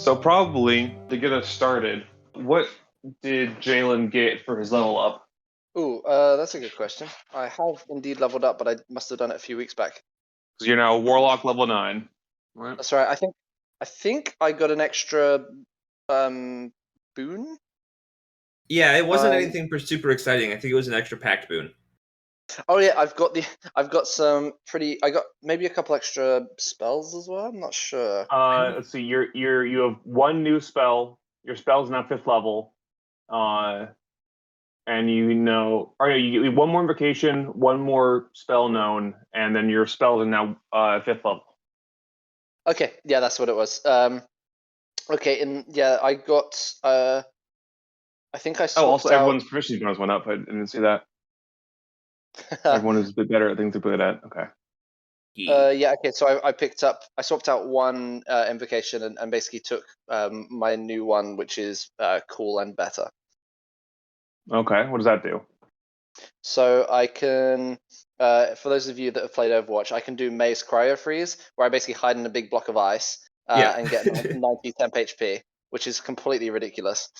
So probably to get us started, what did Jalen get for his level up? Ooh, that's a good question. I have indeed leveled up, but I must have done it a few weeks back. Because you're now Warlock level 9. Right? That's right. I think I got an extra boon. Yeah, it wasn't Um, anything super exciting. I think it was an extra packed boon. Oh yeah, I've got some I got maybe a couple extra spells as well. I'm not sure. Let's see. You have one new spell. Your spell's now 5th level. And you get one more invocation, one more spell known, and then your spells are now 5th level. Okay, yeah, that's what it was. Okay, and yeah, I got I think I Oh, also swapped out. everyone's proficiency bonus went up. I didn't see that. Everyone is a bit better at things they're good at. Okay. Yeah, okay, so I swapped out one invocation and basically took my new one, which is cool and better. Okay. What does that do? So I can, for those of you that have played Overwatch, I can do Maze Cryo Freeze, where I basically hide in a big block of ice Yeah. and get 90 temp HP, which is completely ridiculous.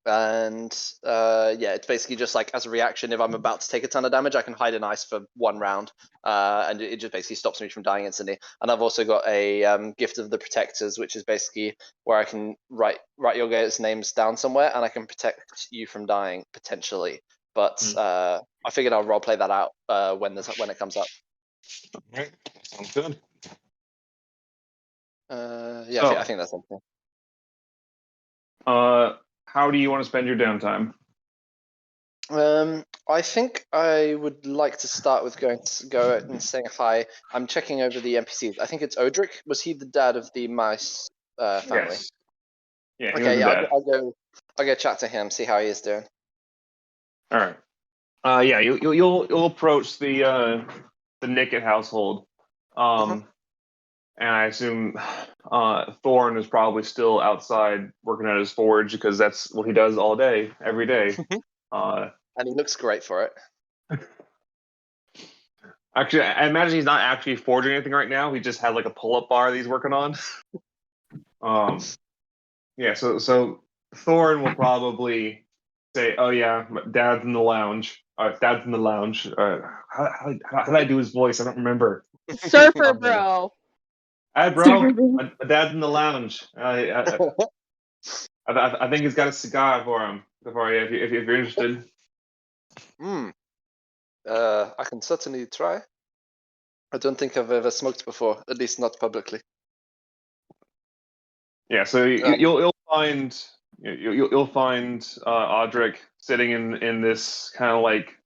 And yeah, it's basically just like as a reaction, if I'm about to take a ton of damage, I can hide in ice for 1 round, and it just basically stops me from dying instantly. And I've also got a Gift of the Protectors, which is basically where I can write your guys' names down somewhere, and I can protect you from dying potentially. But I figured I'll roleplay that out when it comes up. All right. Sounds good. Yeah, So, I think that's something. how do you want to spend your downtime? I think I would like to start with go out and saying hi. I'm checking over the NPCs. I think it's Odric. Was he the dad of the mice family? Yes. Yeah, he was Okay, the yeah, dad. I'll go chat to him, see how he is doing. All right. Yeah, you'll approach the Nickett household, and I assume Thorn is probably still outside working at his forge because that's what he does all day, every day. And he looks great for it. Actually, I imagine he's not actually forging anything right now. He just has like a pull-up bar that he's working on. Yeah. So Thorn will probably say, "Oh yeah, Dad's in the lounge. Dad's in the lounge." How did I do his voice? I don't remember. Surfer bro. Hi, bro. My dad's in the lounge. I think he's got a cigar for him. For you, if you're interested. I can certainly try. I don't think I've ever smoked before, at least not publicly. Yeah. So you'll find Audric sitting in this kind of like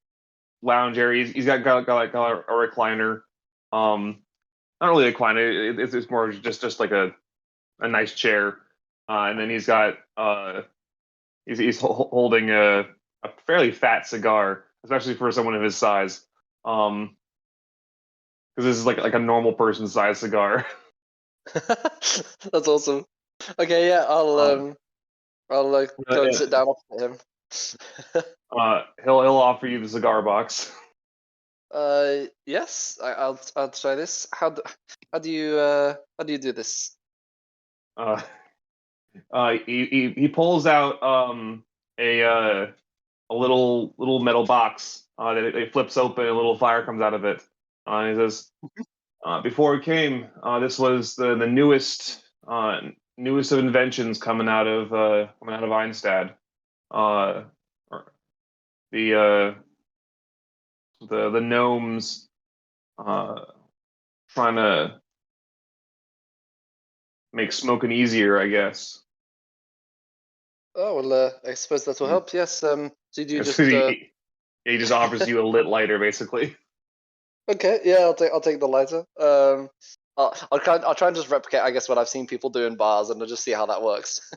lounge area. He's got a recliner. Not really a recliner. It's more just like a nice chair. And then he's got he's holding a fairly fat cigar, especially for someone of his size. Because this is like a normal person size cigar. That's awesome. Okay, yeah, I'll go and sit down opposite him. He'll offer you the cigar box. Yes, I'll try this. How do you do this? He pulls out a little metal box that it flips open. A little fire comes out of it. And he says, "Before it came, this was the newest of inventions coming out of Einstad. Uh, the the gnomes trying to make smoking easier, I guess." Oh well, I suppose that will help. Yes. So do you just? He just offers you a lit lighter, basically. Okay. Yeah, I'll take the lighter. I'll try and just replicate, I guess, what I've seen people do in bars, and I'll just see how that works.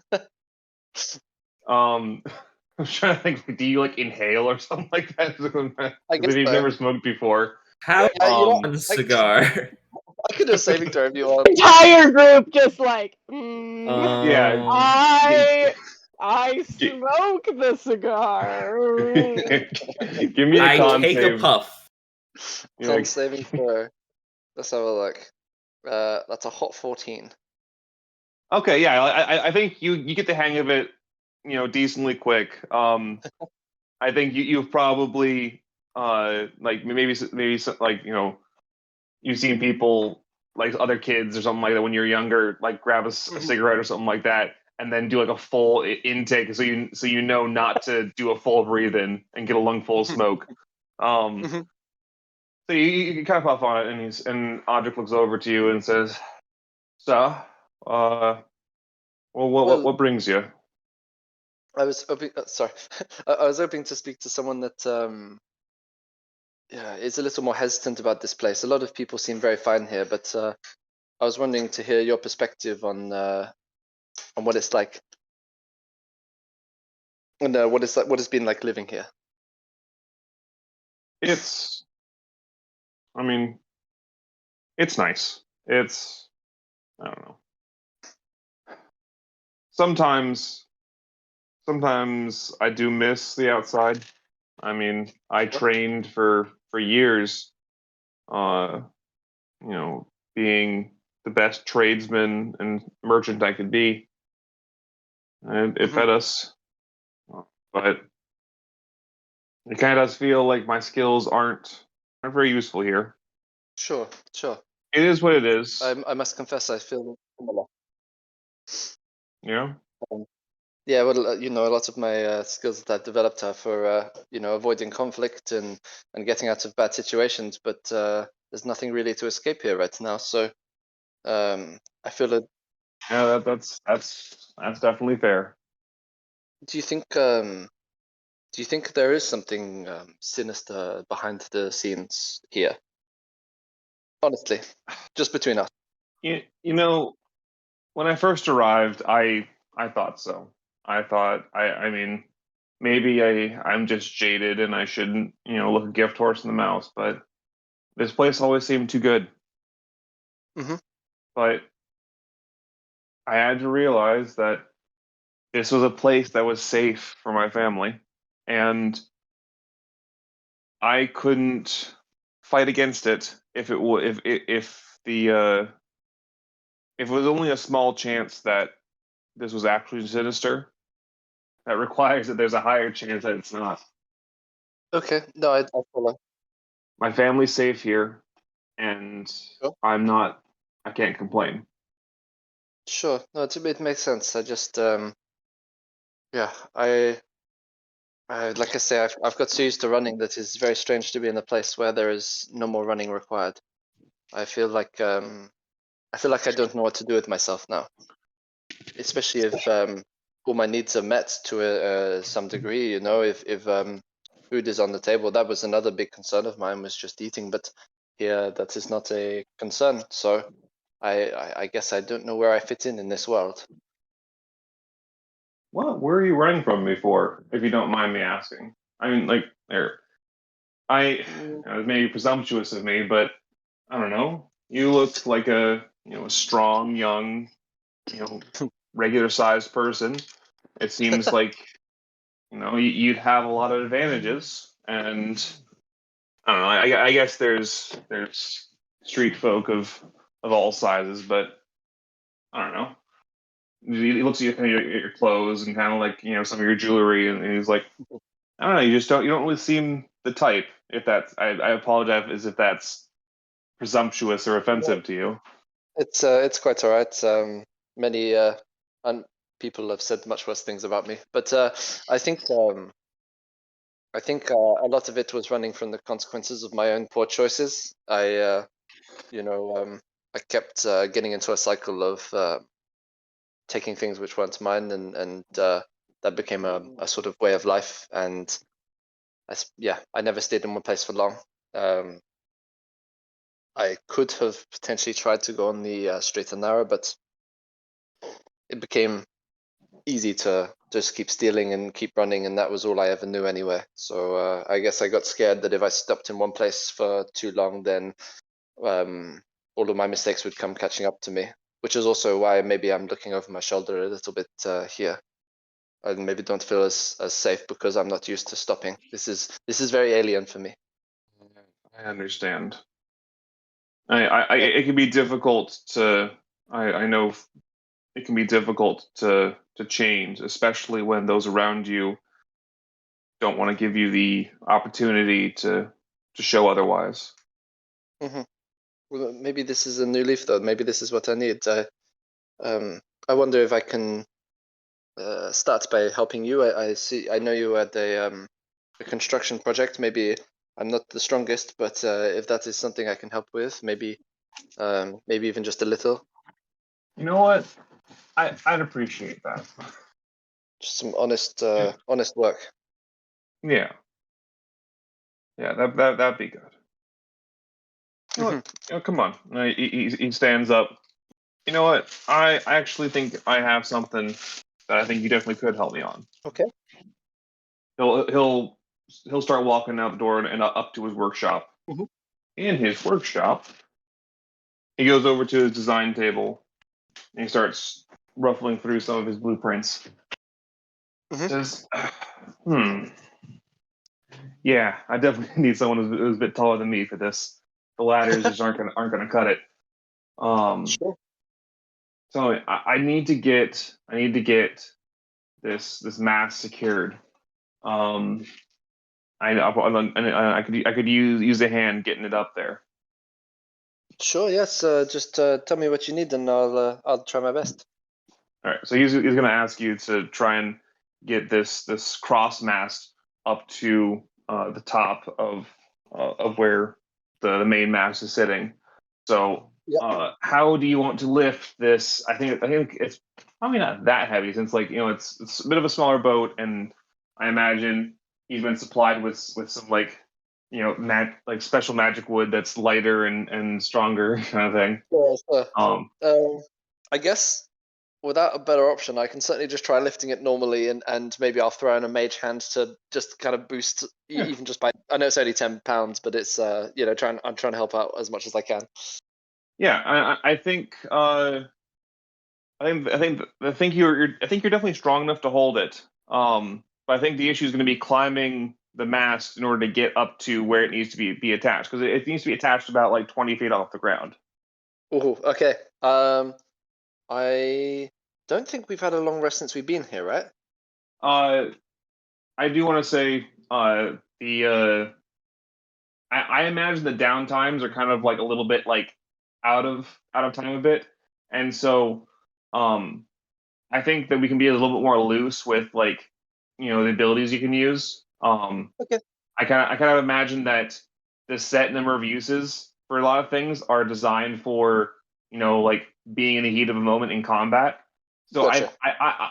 I'm trying to think. Do you like inhale or something like that? I guess If you've so. never smoked before. How Yeah, cigar? I could do a saving throw if you want. Entire group just like, Yeah. I smoke the cigar. Give me a I con take save. a puff. Con saving throw. Let's have a look. That's a hot 14. Okay, yeah, I think you get the hang of it, decently quick. I think you've probably like like you've seen people like other kids or something like that when you're younger, like grab a Mhm. cigarette or something like that, and then do like a full intake, so you know not to do a full breathe in and get a lung full of smoke. Um, Mhm. so you kind of puff on it, and Audric looks over to you and says, "So, uh, well, Well, what brings you?" I was hoping. Sorry, I was hoping to speak to someone that yeah is a little more hesitant about this place. A lot of people seem very fine here, but I was wondering to hear your perspective on what it's like and what it's like, what it's been like living here. It's, I mean, it's nice. It's, I don't know. Sometimes, sometimes I do miss the outside. I mean, I Sure. trained for years, uh, being the best tradesman and merchant I could be, and it Hmm. fed us. But it kind of does feel like my skills aren't very useful here. Sure, sure. It is what it is, I must confess, I feel similar. you know. Um, yeah, well, a lot of my skills that I've developed are for avoiding conflict and getting out of bad situations. But there's nothing really to escape here right now. So I feel it. Yeah, that's definitely fair. Do you think do you think there is something sinister behind the scenes here? Honestly, just between us. You know, when I first arrived, I thought so. I mean, maybe I'm just jaded and I shouldn't, look a gift horse in the mouth, but this place always seemed too good. Hmm. But I had to realize that this was a place that was safe for my family, and I couldn't fight against it if it would if the if it was only a small chance that this was actually sinister. That requires that there's a higher chance that it's not. Okay, no, I follow. My family's safe here, and Sure, I'm not. I can't complain. sure. No, it makes sense. I just yeah, like I say, I've got so used to running that it's very strange to be in a place where there is no more running required. I feel like I don't know what to do with myself now, especially if all my needs are met to some degree. If food is on the table, that was another big concern of mine was just eating, but here that is not a concern. So I guess I don't know where I fit in this world. What? Where are you running from me for? If you don't mind me asking. I mean, like, there. I. Mm. It was maybe presumptuous of me, but I don't know. You look like a strong, young, you know, regular sized person. It seems like, you'd have a lot of advantages, and I don't know. I guess there's street folk of all sizes, but I don't know. He looks at your clothes and kind of like some of your jewelry, and he's like, I don't know. You don't really seem the type. If that's I apologize if that's presumptuous or No, offensive to you. it's quite all right. Many and people have said much worse things about me, but I think a lot of it was running from the consequences of my own poor choices. You know, I kept getting into a cycle of taking things which weren't mine, and that became a sort of way of life. And yeah, I never stayed in one place for long. Um, I could have potentially tried to go on the straight and narrow, but it became easy to just keep stealing and keep running, and that was all I ever knew anyway. So I guess I got scared that if I stopped in one place for too long, then um, all of my mistakes would come catching up to me. Which is also why maybe I'm looking over my shoulder a little bit here. I maybe don't feel as safe because I'm not used to stopping. This is very alien for me. I understand. It can be difficult to. I know it can be difficult to change, especially when those around you don't want to give you the opportunity to show otherwise. Hmm. Well, maybe this is a new leaf, though. Maybe this is what I need. I wonder if I can start by helping you. I see. I know you had a construction project. Maybe I'm not the strongest, but if that is something I can help with, maybe even just a little. You know what? I'd appreciate that. Just some honest work. Yeah. Yeah, that'd be good. You know what? You know, come on. He stands up. You know what? I actually think I have something that I think you definitely could help me on. Okay. He'll start walking out the door and up to his workshop. Mhm. In his workshop, he goes over to his design table and he starts ruffling through some of his blueprints. Mhm. Says, yeah, I definitely need someone who's a bit taller than me for this. The ladders just aren't gonna cut it. Sure. So I need to get this mask secured. I could use a hand getting it up there. Sure. Yes. Just tell me what you need, and I'll try my best. All right, so he's going to ask you to try and get this cross mast up to the top of where the main mast is sitting. So Yep. how do you want to lift this? I think it's probably not that heavy since it's a bit of a smaller boat, and I imagine he's been supplied with some like special magic wood that's lighter and stronger kind of thing. I guess without a better option, I can certainly just try lifting it normally, and maybe I'll throw in a mage hand to just kind of boost, Yeah. even just by. I know it's only £10, but it's I'm trying to help out as much as I can. Yeah, I think I think you're definitely strong enough to hold it. But I think the issue is going to be climbing the mast in order to get up to where it needs to be attached because it needs to be attached about like 20 feet off the ground. Oh, okay. I don't think we've had a long rest since we've been here, right? I do want to say I imagine the downtimes are kind of like a little bit like out of time a bit, and so I think that we can be a little bit more loose with the abilities you can use. Okay. I kind of imagine that the set number of uses for a lot of things are designed for like being in the heat of a moment in combat. So Gotcha.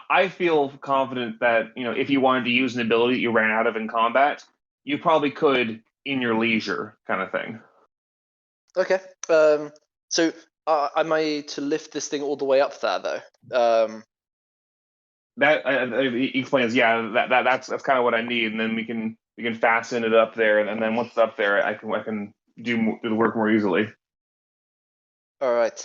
I feel confident that if you wanted to use an ability you ran out of in combat, you probably could in your leisure kind of thing. Okay. So am I to lift this thing all the way up there though? That he explains, yeah, that's kind of what I need, and then we can fasten it up there, and then once it's up there, I can do the work more easily. All right.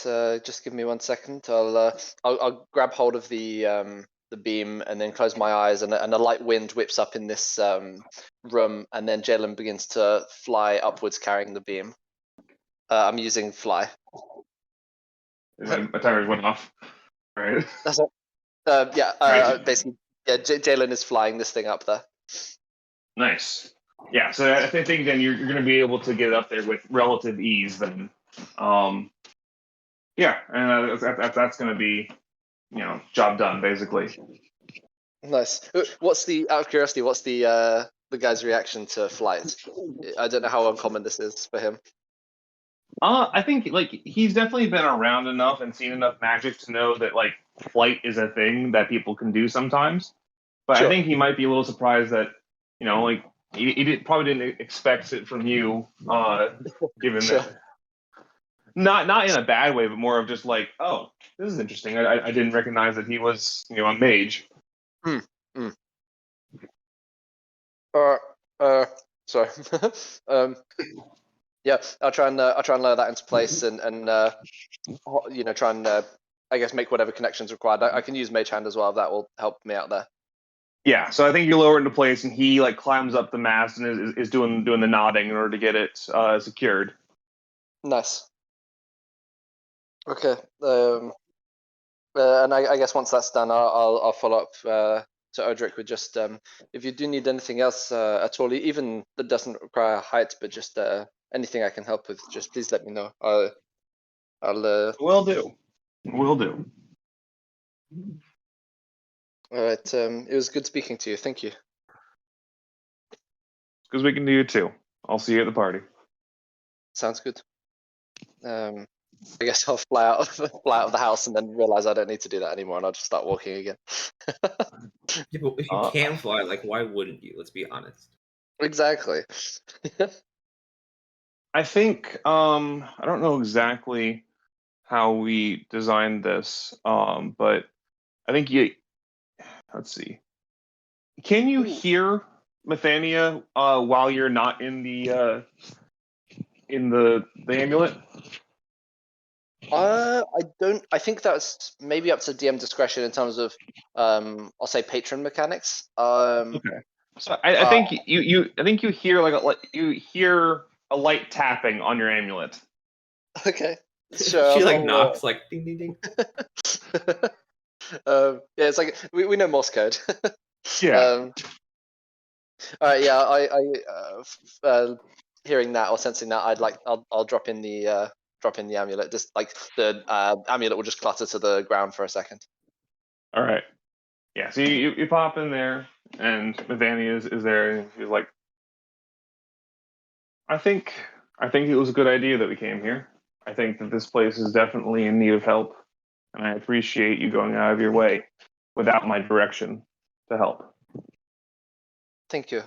Just give me 1 second. I'll grab hold of the beam and then close my eyes, and a light wind whips up in this room, and then Jalen begins to fly upwards carrying the beam. I'm using fly. My timer went off. All right. That's it. Basically, yeah. Jalen is flying this thing up there. Nice. Yeah. So I think then you're going to be able to get it up there with relative ease. Then, yeah, and that's going to be job done basically. Nice. Out of curiosity, what's the guy's reaction to flight? I don't know how uncommon this is for him. I think he's definitely been around enough and seen enough magic to know that flight is a thing that people can do sometimes. But Sure. I think he might be a little surprised that he probably didn't expect it from you, given Sure. that not in a bad way, but more of just like, oh, this is interesting. I didn't recognize that he was a mage. Sorry. Yeah, I'll try and lower that into place and try and I guess make whatever connections required. I can use Mage Hand as well. If that will help me out there. Yeah, so I think you lower it into place, and he climbs up the mast and is doing the nodding in order to get it secured. Nice. Okay. And I guess once that's done, I'll follow up to Odric with just if you do need anything else at all, even that doesn't require height, but just anything I can help with, just please let me know. I'll Will do. Will do. all right. It was good speaking to you. Thank you. Because we can do it too. I'll see you at the party. Sounds good. I guess I'll fly out of the house and then realize I don't need to do that anymore, and I'll just start walking again. Yeah, but if you Uh, can fly, like, why wouldn't you? Let's be honest. Exactly. I think I don't know exactly how we designed this, but I think let's see. Can you hear Methania while you're not in the amulet? I don't. I think that's maybe up to DM discretion in terms of I'll say patron mechanics. Okay. So I think I think you hear you hear a light tapping on your amulet. Okay. Sure. She like I'll, knocks, like ding ding ding. yeah, it's like we know Morse code. Yeah. All right. Yeah. Hearing that or sensing that, I'll drop in the amulet. Just like the amulet will just clutter to the ground for a second. All right. Yeah. So you pop in there, and Methania is there, and she's like, I think it was a good idea that we came here. I think that this place is definitely in need of help, and I appreciate you going out of your way without my direction to help. Thank you.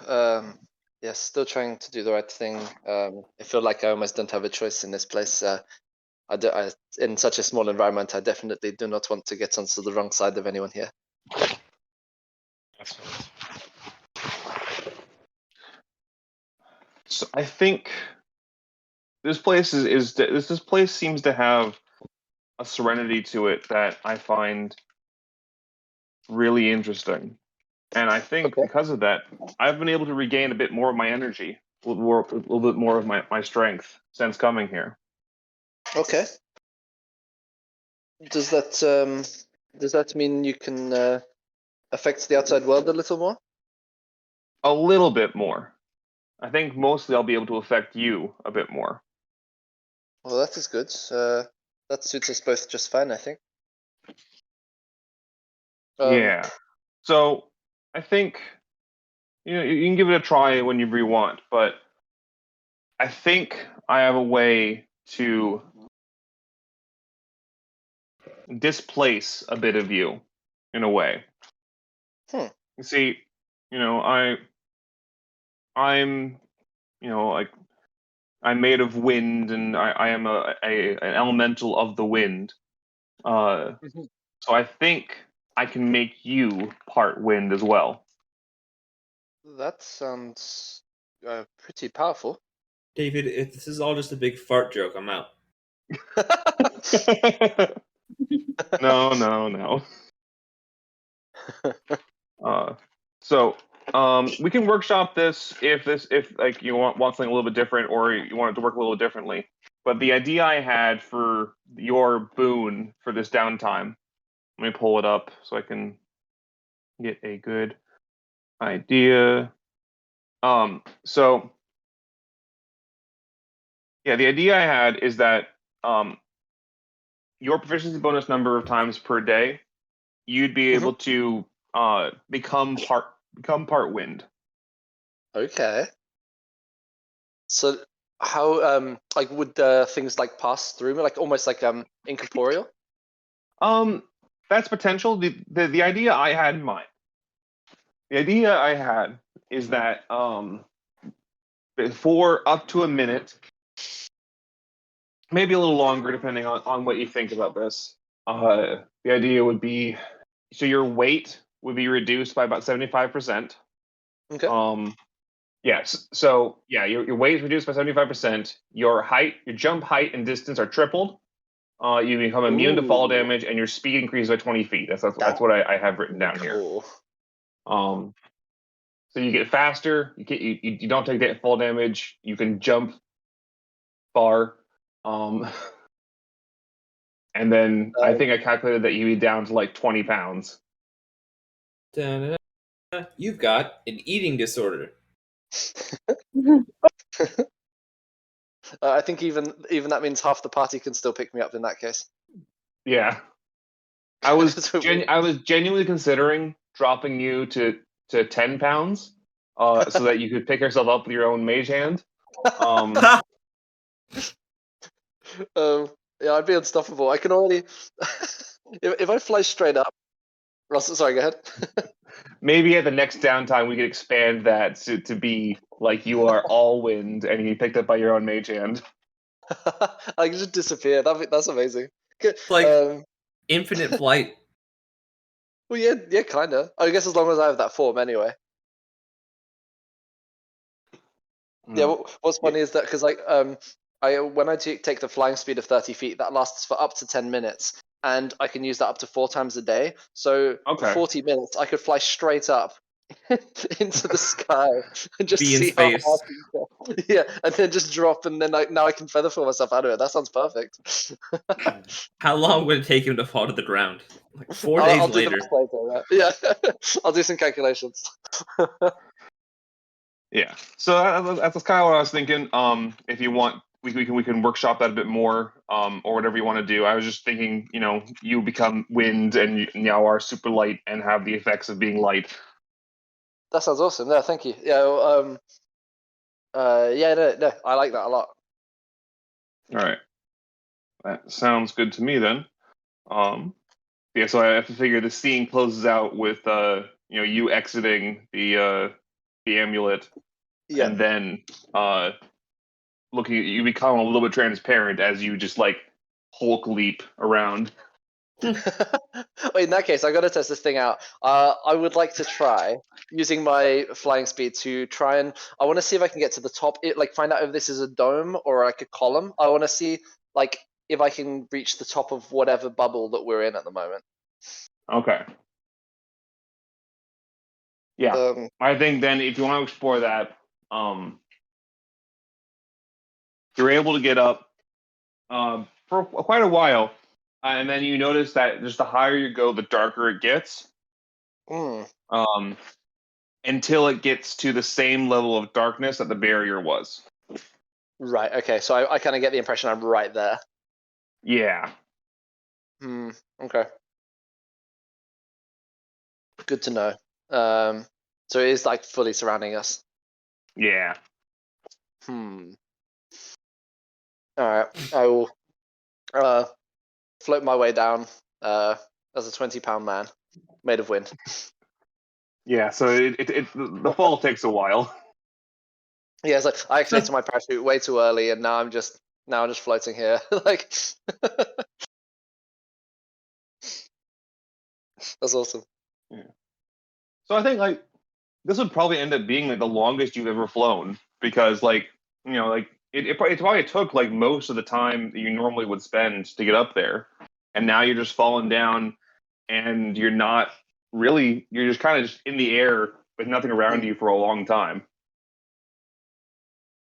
Yes, still trying to do the right thing. I feel like I almost don't have a choice in this place. In such a small environment, I definitely do not want to get onto the wrong side of anyone here. So I think this place this place seems to have a serenity to it that I find really interesting. And I think Okay. because of that, I've been able to regain a bit more of my energy, a little bit more of my strength since coming here. Okay. Does that mean you can affect the outside world a little more? A little bit more. I think mostly I'll be able to affect you a bit more. Well, that is good. That suits us both just fine, I think. Yeah. So I think you can give it a try whenever you want, but I think I have a way to displace a bit of you in a way. Hmm. You see, I'm like I'm made of wind, and I am an elemental of the wind. So I think I can make you part wind as well. That sounds pretty powerful. David, if this is all just a big fart joke, I'm out. No. So we can workshop this if like you want something a little bit different, or you want it to work a little differently. But the idea I had for your boon for this downtime, let me pull it up so I can get a good idea. So yeah, the idea I had is that your proficiency bonus number of times per day, you'd be able to become part wind. Okay. So how like would things like pass through me, like almost like incorporeal? That's potential. The idea I had in mind. The idea I had is that for up to a minute, maybe a little longer, depending on what you think about this. The idea would be so your weight would be reduced by about 75%. Okay. Yes. So yeah, your weight is reduced by 75%. Your height, your jump height and distance are tripled. You become immune to fall Ooh. damage, and your speed increases by 20 feet. That's what I have written down here. Cool. So you get faster. You don't take fall damage. You can jump far. and then I think I calculated that you'd be down to like 20 pounds. Da-da-da. You've got an eating disorder. I think even that means half the party can still pick me up in that case. Yeah, I was So- I was genuinely considering dropping you to 10 pounds, so that you could pick yourself up with your own mage hand. Yeah, I'd be unstoppable. I can already if I fly straight up. Russell, sorry, go ahead. Maybe at the next downtime we could expand that to be like you are all wind and you picked up by your own mage hand. I can just disappear. That's amazing. Good. Like infinite flight. Well, yeah, kinda. I guess as long as I have that form, anyway. Yeah. What's funny is that because when I take the flying speed of 30 feet, that lasts for up to 10 minutes, and I can use that up to 4 times a day. So for Okay. 40 minutes, I could fly straight up into the sky and just Be in see space. how hard you go. Yeah, and then just drop, and then now I can feather fall myself out of it. That sounds perfect. How long would it take him to fall to the ground? Like 4 I'll days do the later. math later. Yeah, I'll do some calculations. Yeah. So that's kind of what I was thinking. If you want, we can workshop that a bit more, or whatever you want to do. I was just thinking, you become wind and you now are super light and have the effects of being light. That sounds awesome. No, thank you. Yeah. Yeah. No, I like that a lot. All right. That sounds good to me then. Yeah. So I have to figure the scene closes out with you exiting the amulet, Yeah. and then looking at you become a little bit transparent as you just like Hulk leap around. Well, in that case, I got to test this thing out. I would like to try using my flying speed to try and I want to see if I can get to the top. Find out if this is a dome or like a column. I want to see if I can reach the top of whatever bubble that we're in at the moment. Okay. Yeah. I think then if you want to explore that, you're able to get up for quite a while, and then you notice that just the higher you go, the darker it gets, until it gets to the same level of darkness that the barrier was. Right. Okay. So I kind of get the impression I'm right there. Yeah. Okay. Good to know. So it is like fully surrounding us. Yeah. All right. I will float my way down as a 20-pound man made of wind. Yeah. So the fall takes a while. Yeah, it's like I activated my parachute way too early, and now I'm just floating here. That's awesome. Yeah. So I think this would probably end up being the longest you've ever flown, because it probably took most of the time that you normally would spend to get up there, and now you're just falling down, and you're just kind of just in the air with nothing around you for a long time.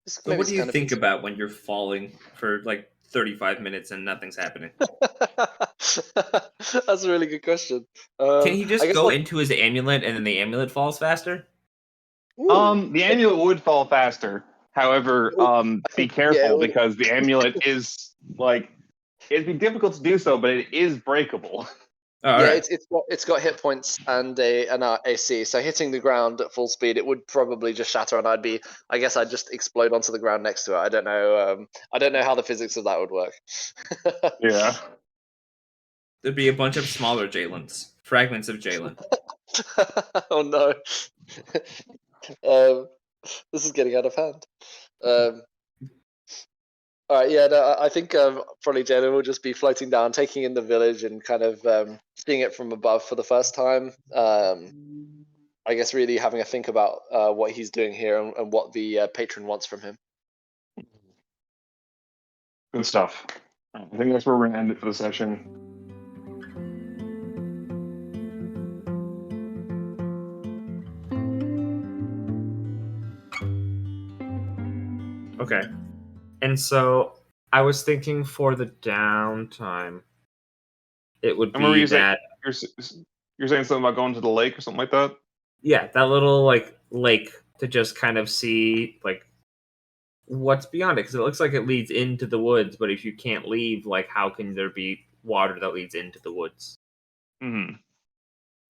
So what do you think about when you're falling for 35 minutes and nothing's happening? That's a really good question. Can he just go into his amulet and then the amulet falls faster? The amulet would fall faster. However, be careful because the amulet is it'd be difficult to do so, but it is breakable. Right. It's got hit points and an AC. So hitting the ground at full speed, it would probably just shatter, and I'd just explode onto the ground next to it. I don't know. I don't know how the physics of that would work. Yeah. There'd be a bunch of smaller Jalens, fragments of Jalen. Oh no. This is getting out of hand. All right, yeah, no, I think probably Jalen will just be floating down, taking in the village and kind of seeing it from above for the first time. I guess really having a think about what he's doing here and what the patron wants from him. Good stuff. I think that's where we're going to end it for the session. Okay. And so I was thinking for the downtime, it would I remember be you saying that. you're saying something about going to the lake or something like that. Yeah, that little like lake to just kind of see like what's beyond it, because it looks like it leads into the woods. But if you can't leave, like how can there be water that leads into the woods? Hmm.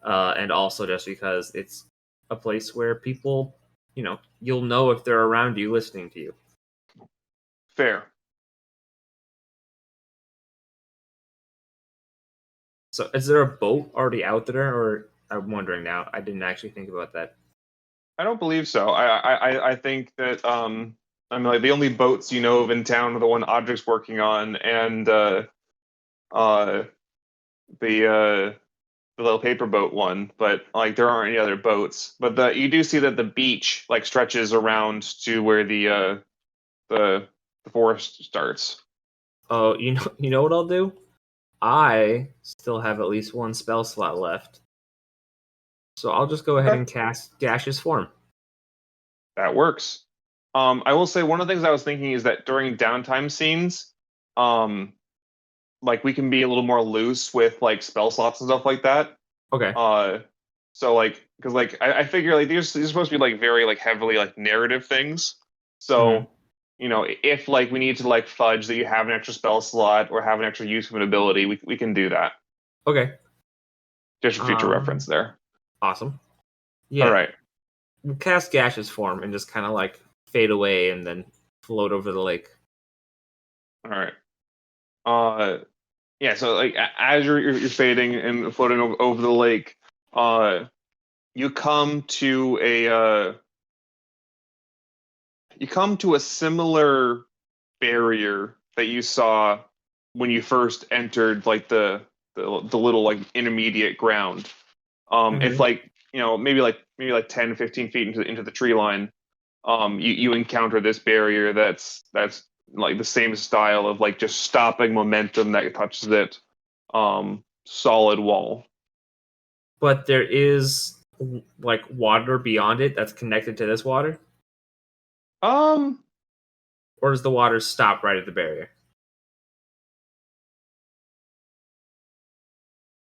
And also just because it's a place where people, you'll know if they're around you listening to you. Fair. So is there a boat already out there, or I'm wondering now? I didn't actually think about that. I don't believe so. I think that I mean like the only boats you know of in town are the one Audrey's working on, and uh the little paper boat one. But like there aren't any other boats. But you do see that the beach like stretches around to where the the forest starts. Oh, you know what I'll do? I still have at least one spell slot left, so I'll just go ahead Okay. and cast Gaseous Form. That works. I will say one of the things I was thinking is that during downtime scenes, um, like we can be a little more loose with like spell slots and stuff like that. Okay. So like, because like I figure like these are supposed to be like very like heavily like narrative things. So, if like we need to like fudge that you have an extra spell slot or have an extra use of an ability, we can do that. Okay. Just for future reference there. Awesome. All Yeah. right. Cast Gaseous Form and just kind of like fade away and then float over the lake. All right. Yeah. So like as you're fading and floating over the lake, you come to a similar barrier that you saw when you first entered like the little like intermediate ground. It's like maybe like 10, 15 feet into the tree line. You encounter this barrier that's like the same style of like just stopping momentum that touches it. Solid wall. But there is like water beyond it that's connected to this water, Um, or does the water stop right at the barrier?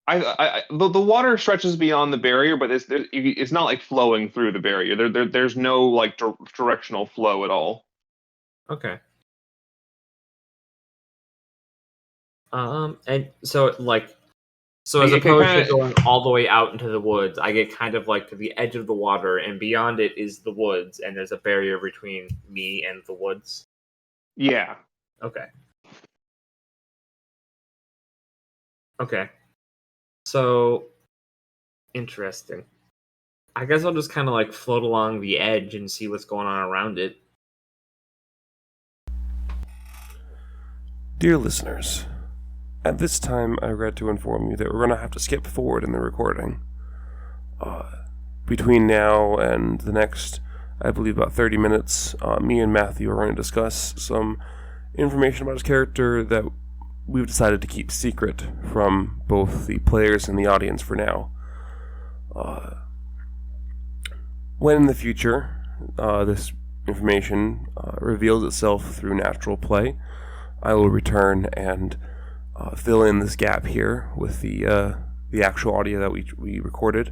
the water stretches beyond the barrier, but it's not like flowing through the barrier. There's no like directional flow at all. Okay. And so like, so as It can opposed to kinda, going all the way out into the woods, I get kind of like to the edge of the water, and beyond it is the woods, and there's a barrier between me and the woods. yeah. Okay. Okay. So interesting. I guess I'll just kind of like float along the edge and see what's going on around it. Dear listeners, at this time I regret to inform you that we're going to have to skip forward in the recording. Between now and the next, I believe, about 30 minutes, me and Matthew are going to discuss some information about his character that we've decided to keep secret from both the players and the audience for now. When in the future this information reveals itself through natural play, I will return and fill in this gap here with the actual audio that we recorded.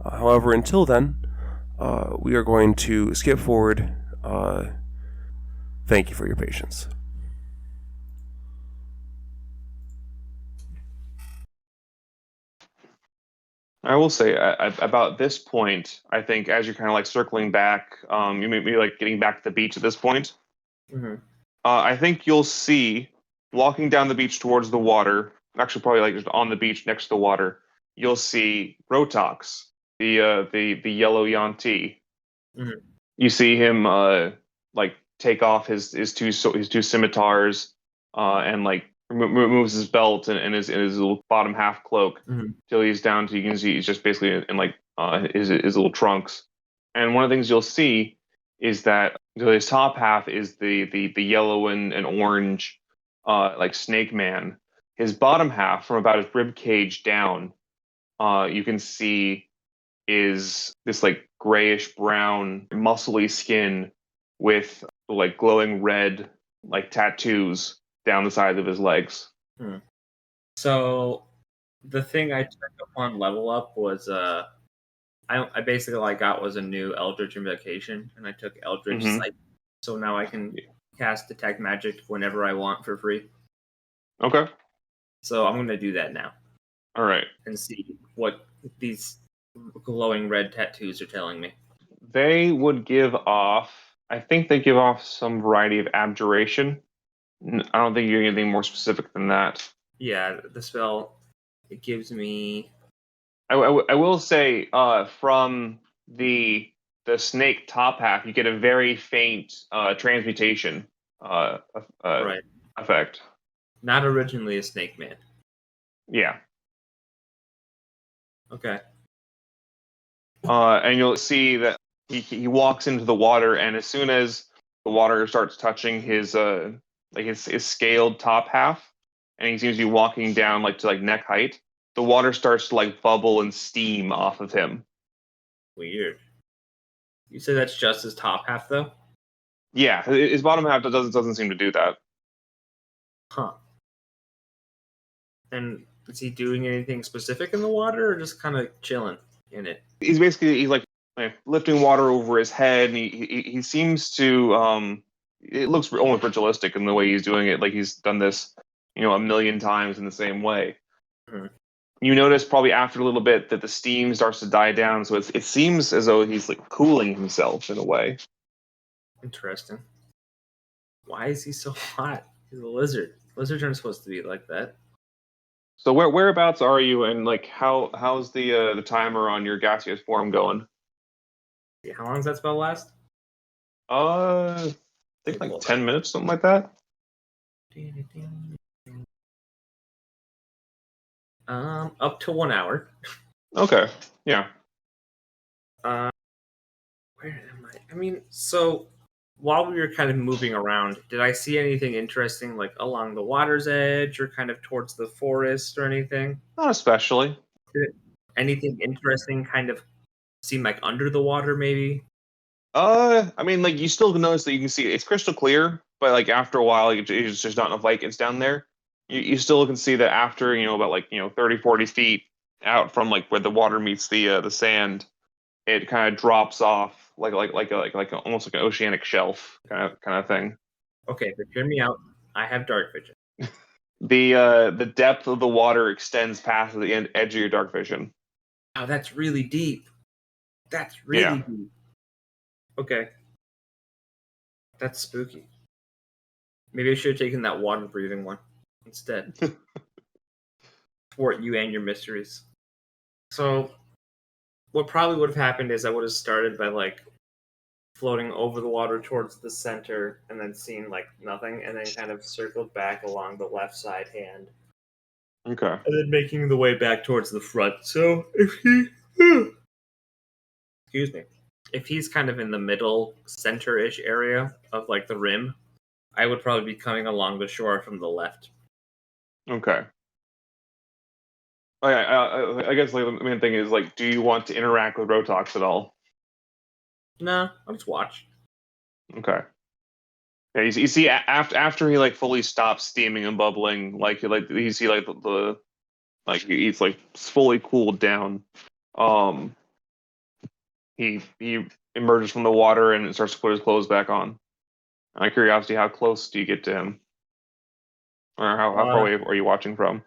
However, until then, we are going to skip forward. Thank you for your patience. I will say about this point, I think as you're kind of like circling back, you may be like getting back to the beach at this point. Mm-hmm. I think you'll see walking down the beach towards the water. Actually, probably like just on the beach next to the water. You'll see Rotox, the yellow Yanti. Mhm. You see him like take off his two scimitars and like removes his belt and his little bottom half cloak Mhm. till he's down to, you can see he's just basically in like his little trunks. And one of the things you'll see is that his top half is the yellow and orange like snake man. His bottom half, from about his rib cage down, you can see is this like grayish brown muscly skin with like glowing red like tattoos down the sides of his legs. So the thing I took upon level up was I basically all I got was a new Eldritch Invocation, and I took Eldritch Mhm. Sight, so now I can cast Detect Magic whenever I want for free. Okay. So I'm gonna do that now All right. and see what these glowing red tattoos are telling me. They would give off. I think they give off some variety of abjuration. I don't think you're anything more specific than that. Yeah, the spell it gives me. I will say, from the snake top half, you get a very faint transmutation Right. effect. Not originally a snake man. Yeah. Okay. And you'll see that he walks into the water, and as soon as the water starts touching his his scaled top half, and he seems to be walking down like to like neck height, the water starts to like bubble and steam off of him. Weird. You say that's just his top half, though? Yeah, his bottom half doesn't seem to do that. Huh. And is he doing anything specific in the water, or just kind of chilling in it? He's like lifting water over his head, and he seems to it looks almost ritualistic in the way he's doing it, like he's done this a million times in the same way. Mhm. You notice probably after a little bit that the steam starts to die down, so it seems as though he's like cooling himself in a way. Interesting. Why is he so hot? He's a lizard. Lizards aren't supposed to be like that. So whereabouts are you, and like how's the timer on your gaseous form going? How long does that spell last? I think like 10 minutes, something like that. Up to 1 hour. Okay, yeah. Where am I? I mean, so while we were kind of moving around, did I see anything interesting, like along the water's edge or kind of towards the forest or anything? Not especially. Did anything interesting kind of seem like under the water, maybe? I mean, like you still notice that you can see it's crystal clear, but like after a while, it's just not enough light gets down there. You still can see that after about like 30, 40 feet out from like where the water meets the sand, it kind of drops off almost like an oceanic shelf kind of thing. Okay, but hear me out. I have dark vision. The depth of the water extends past the edge of your dark vision. Oh, that's really deep. That's Yeah. really deep. Okay. That's spooky. Maybe I should have taken that water breathing one instead. Thwart you and your mysteries. So, what probably would have happened is I would have started by like floating over the water towards the center and then seen like nothing and then kind of circled back along the left side hand Okay. and then making the way back towards the front. So, if he excuse me, if he's kind of in the middle center-ish area of like the rim, I would probably be coming along the shore from the left. Okay. I guess like the main thing is like, do you want to interact with Rotox at all? Nah, I'll just watch. Okay. Yeah, you see after he like fully stops steaming and bubbling, like you see like the like he's like fully cooled down. Um, he emerges from the water and starts to put his clothes back on. Out of curiosity, how close do you get to him, or how far away are you watching from?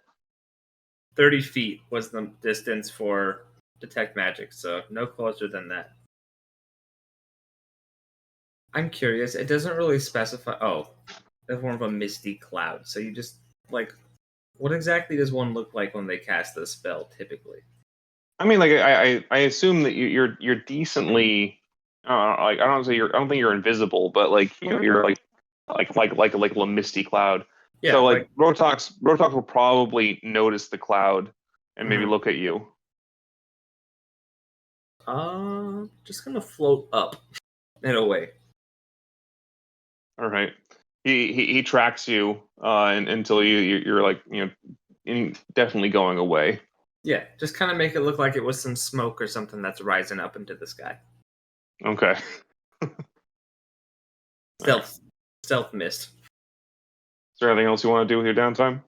30 feet was the distance for detect magic, so no closer than that. I'm curious. It doesn't really specify. Oh, that's more of a misty cloud. So you just like, what exactly does one look like when they cast the spell? Typically, I mean, like I assume that you're decently. Like I don't think you're invisible, but like you're like a little misty cloud. yeah. So like Rotox will probably notice the cloud and maybe Mhm. look at you. Just gonna float up in a way. All right. He tracks you until you're like definitely going away. Yeah, just kind of make it look like it was some smoke or something that's rising up into the sky. Okay. Stealth mist. Is there anything else you want to do with your downtime?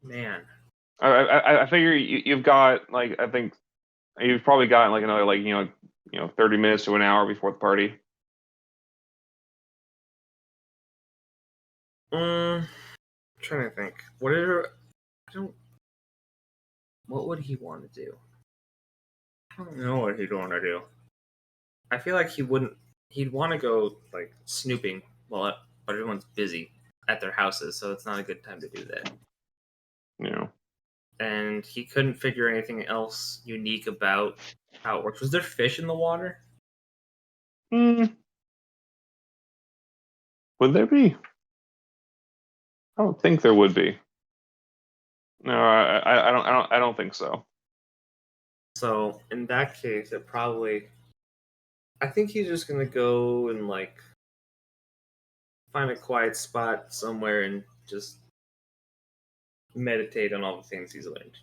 Man. I figure you've got like I think you've probably got like another like 30 minutes to an hour before the party. I'm trying to think. I don't. What would he want to do? I don't know what he'd want to do. I feel like he wouldn't. He'd want to go like snooping while everyone's busy at their houses, so it's not a good time to do that. You know. And he couldn't figure anything else unique about how it works. Was there fish in the water? Would there be? I don't think there would be. No, I don't think so. So in that case, it probably. I think he's just gonna go and like find a quiet spot somewhere and just meditate on all the things he's learned.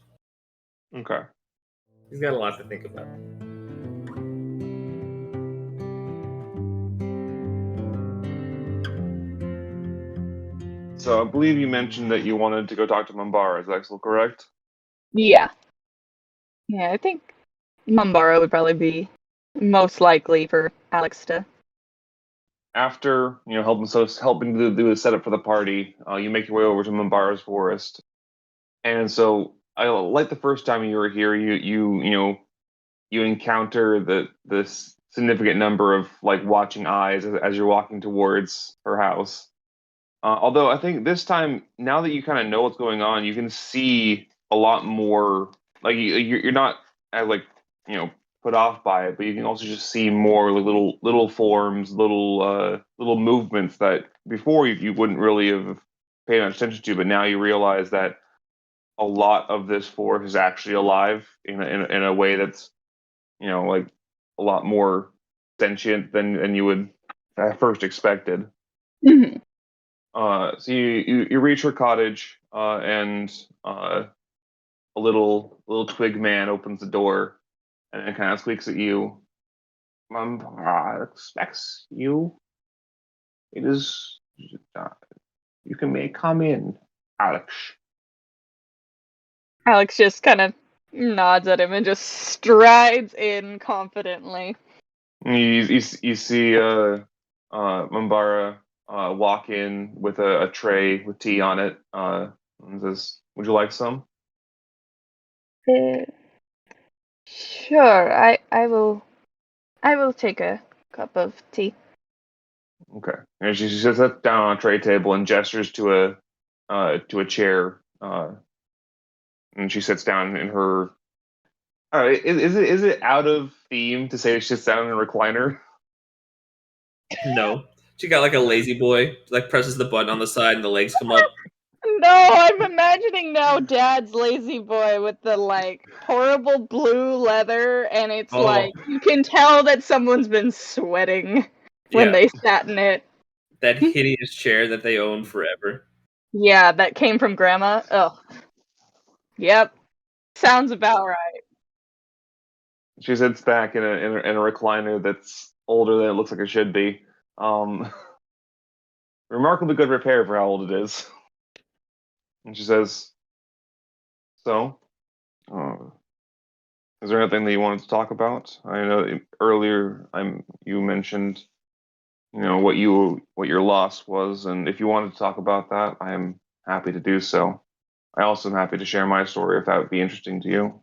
Okay. He's got a lot to think about. So I believe you mentioned that you wanted to go talk to Mambara. Is that still correct? Yeah. Yeah, I think Mumbara would probably be most likely for Alix to. After helping to do the setup for the party, you make your way over to Mambara's forest. And so, like the first time you were here, you encounter this significant number of like watching eyes as you're walking towards her house. Although I think this time, now that you kind of know what's going on, you can see a lot more. Like you're not as like put off by it, but you can also just see more like little forms, little movements that before you wouldn't really have paid much attention to, but now you realize that a lot of this forest is actually alive in a way that's like a lot more sentient than you would at first expected. Mhm. So you reach her cottage, and a little twig man opens the door and kind of squeaks at you. Expects you. It is. Uh, you may come in, Alex. Alix just kind of nods at him and just strides in confidently. You see Mambara walk in with a tray with tea on it, and says, "Would you like some?" Uh, sure, I will take a cup of tea. Okay. And she sits down on a tray table and gestures to a chair, and she sits down in her. All right, is it out of theme to say she sits down in a recliner? No. She got like a lazy boy, like presses the button on the side and the legs come up. No, I'm imagining now Dad's lazy boy with the like horrible blue leather, and it's Oh. like you can tell that someone's been sweating when Yeah. they sat in it. That hideous chair that they own forever. Yeah, that came from Grandma. Oh, yep, sounds about right. She sits back in a recliner that's older than it looks like it should be. Remarkably good repair for how old it is. And she says, "So, is there anything that you wanted to talk about? I know that earlier you mentioned, what your loss was, and if you wanted to talk about that, I am happy to do so. I also am happy to share my story if that would be interesting to you."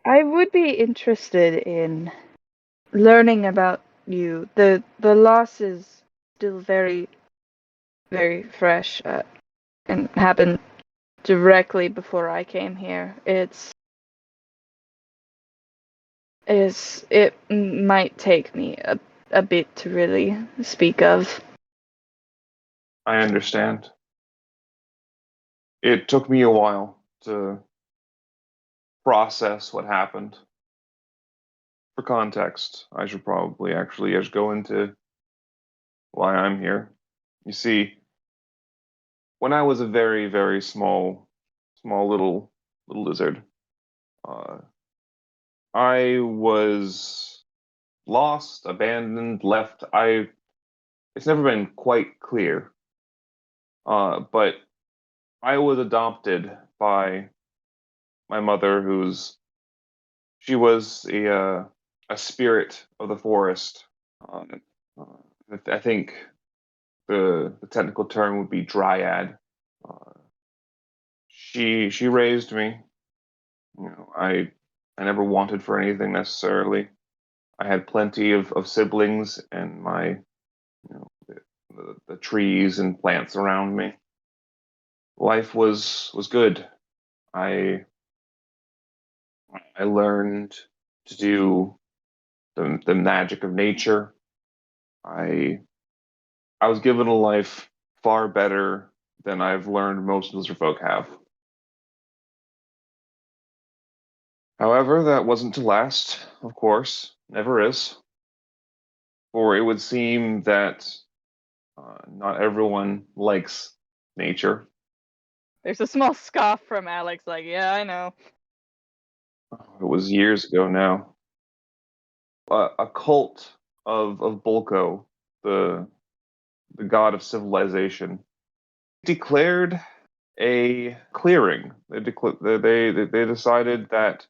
I would be interested in learning about you. The loss is still very, very fresh, and happened directly before I came here. It might take me a bit to really speak of. I understand. It took me a while to process what happened. For context, I should probably actually just go into why I'm here. You see, when I was a very, very small little lizard, uh, I was lost, abandoned, left. It's never been quite clear. But I was adopted by my mother, she was a spirit of the forest. Uh, I think the technical term would be dryad. Uh, she raised me. I never wanted for anything necessarily. I had plenty of siblings and the trees and plants around me. Life was good. I I learned to do the magic of nature. I I was given a life far better than I've learned most lizard folk have. However, that wasn't to last, of course, never is. For it would seem that not everyone likes nature. There's a small scoff from Alex, like, yeah, I know. It was years ago now. A cult of Bolko, the the god of civilization, declared a clearing. They decided that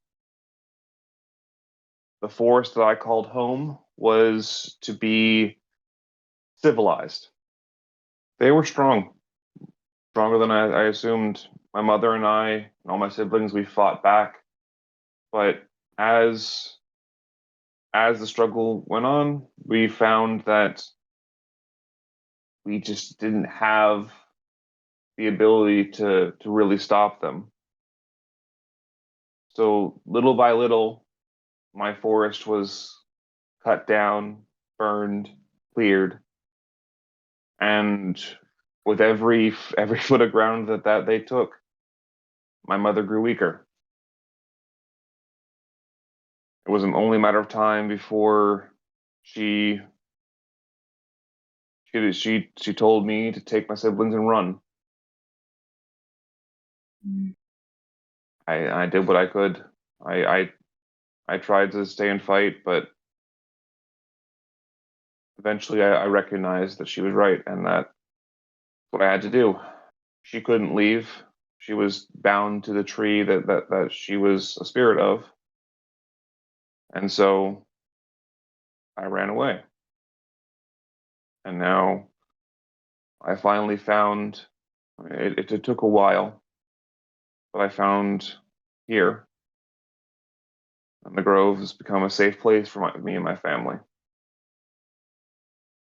the forest that I called home was to be civilized. They were strong, stronger than I assumed. My mother and I, and all my siblings, we fought back. But as as the struggle went on, we found that we just didn't have the ability to really stop them. So little by little, my forest was cut down, burned, cleared, and with every foot of ground that they took, my mother grew weaker. It was only a matter of time before she she told me to take my siblings and run. I did what I could. I tried to stay and fight, but eventually I recognized that she was right, and that's what I had to do. She couldn't leave. She was bound to the tree that she was a spirit of, and so I ran away. And now I finally found it took a while, but I found here, and the Grove has become a safe place for me and my family.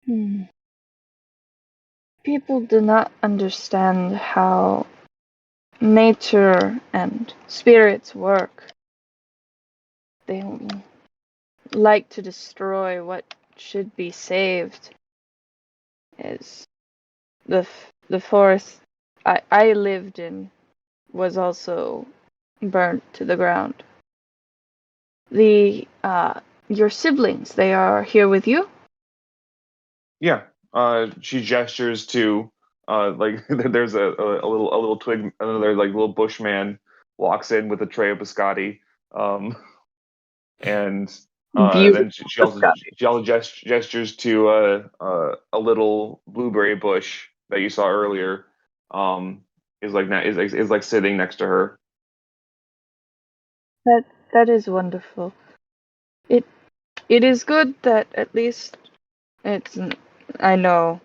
Hmm. People do not understand how nature and spirits work. They like to destroy what should be saved. Is the forest I lived in was also burnt to the ground. The your siblings, they are here with you? Yeah. She gestures to like there's a little twig, another like little bushman walks in with a tray of biscotti. Um, and Beautiful. then she also gestures to a little blueberry bush that you saw earlier. Is like sitting next to her. That is wonderful. It it is good that at least it's I know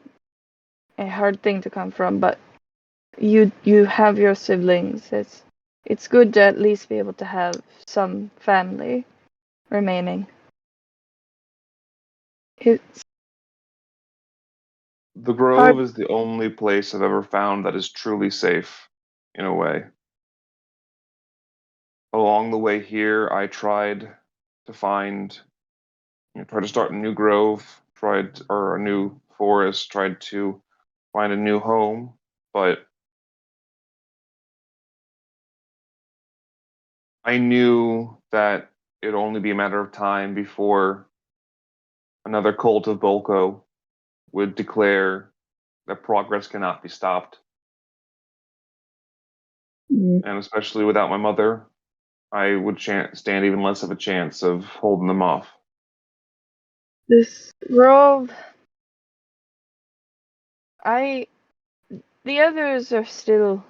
a hard thing to come from, but you have your siblings. It's good to at least be able to have some family remaining. It's The Grove hard. is the only place I've ever found that is truly safe, in a way. Along the way here, I tried to try to start a new grove, or a new forest, tried to find a new home, but I knew that it'd only be a matter of time before another cult of Bolko would declare that progress cannot be stopped. And especially without my mother, I would stand even less of a chance of holding them off. This grove, I The others are still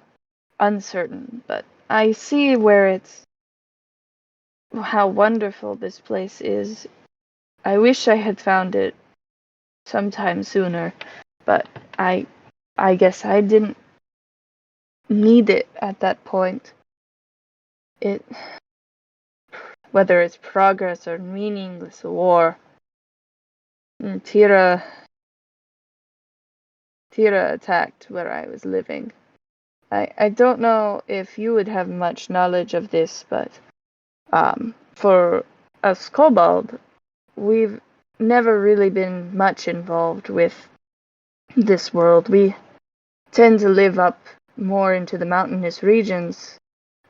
uncertain, but I see how wonderful this place is. I wish I had found it sometime sooner, but I guess I didn't need it at that point. Whether it's progress or meaningless war, Tira attacked where I was living. I don't know if you would have much knowledge of this, but for us kobold, we've never really been much involved with this world. We tend to live up more into the mountainous regions,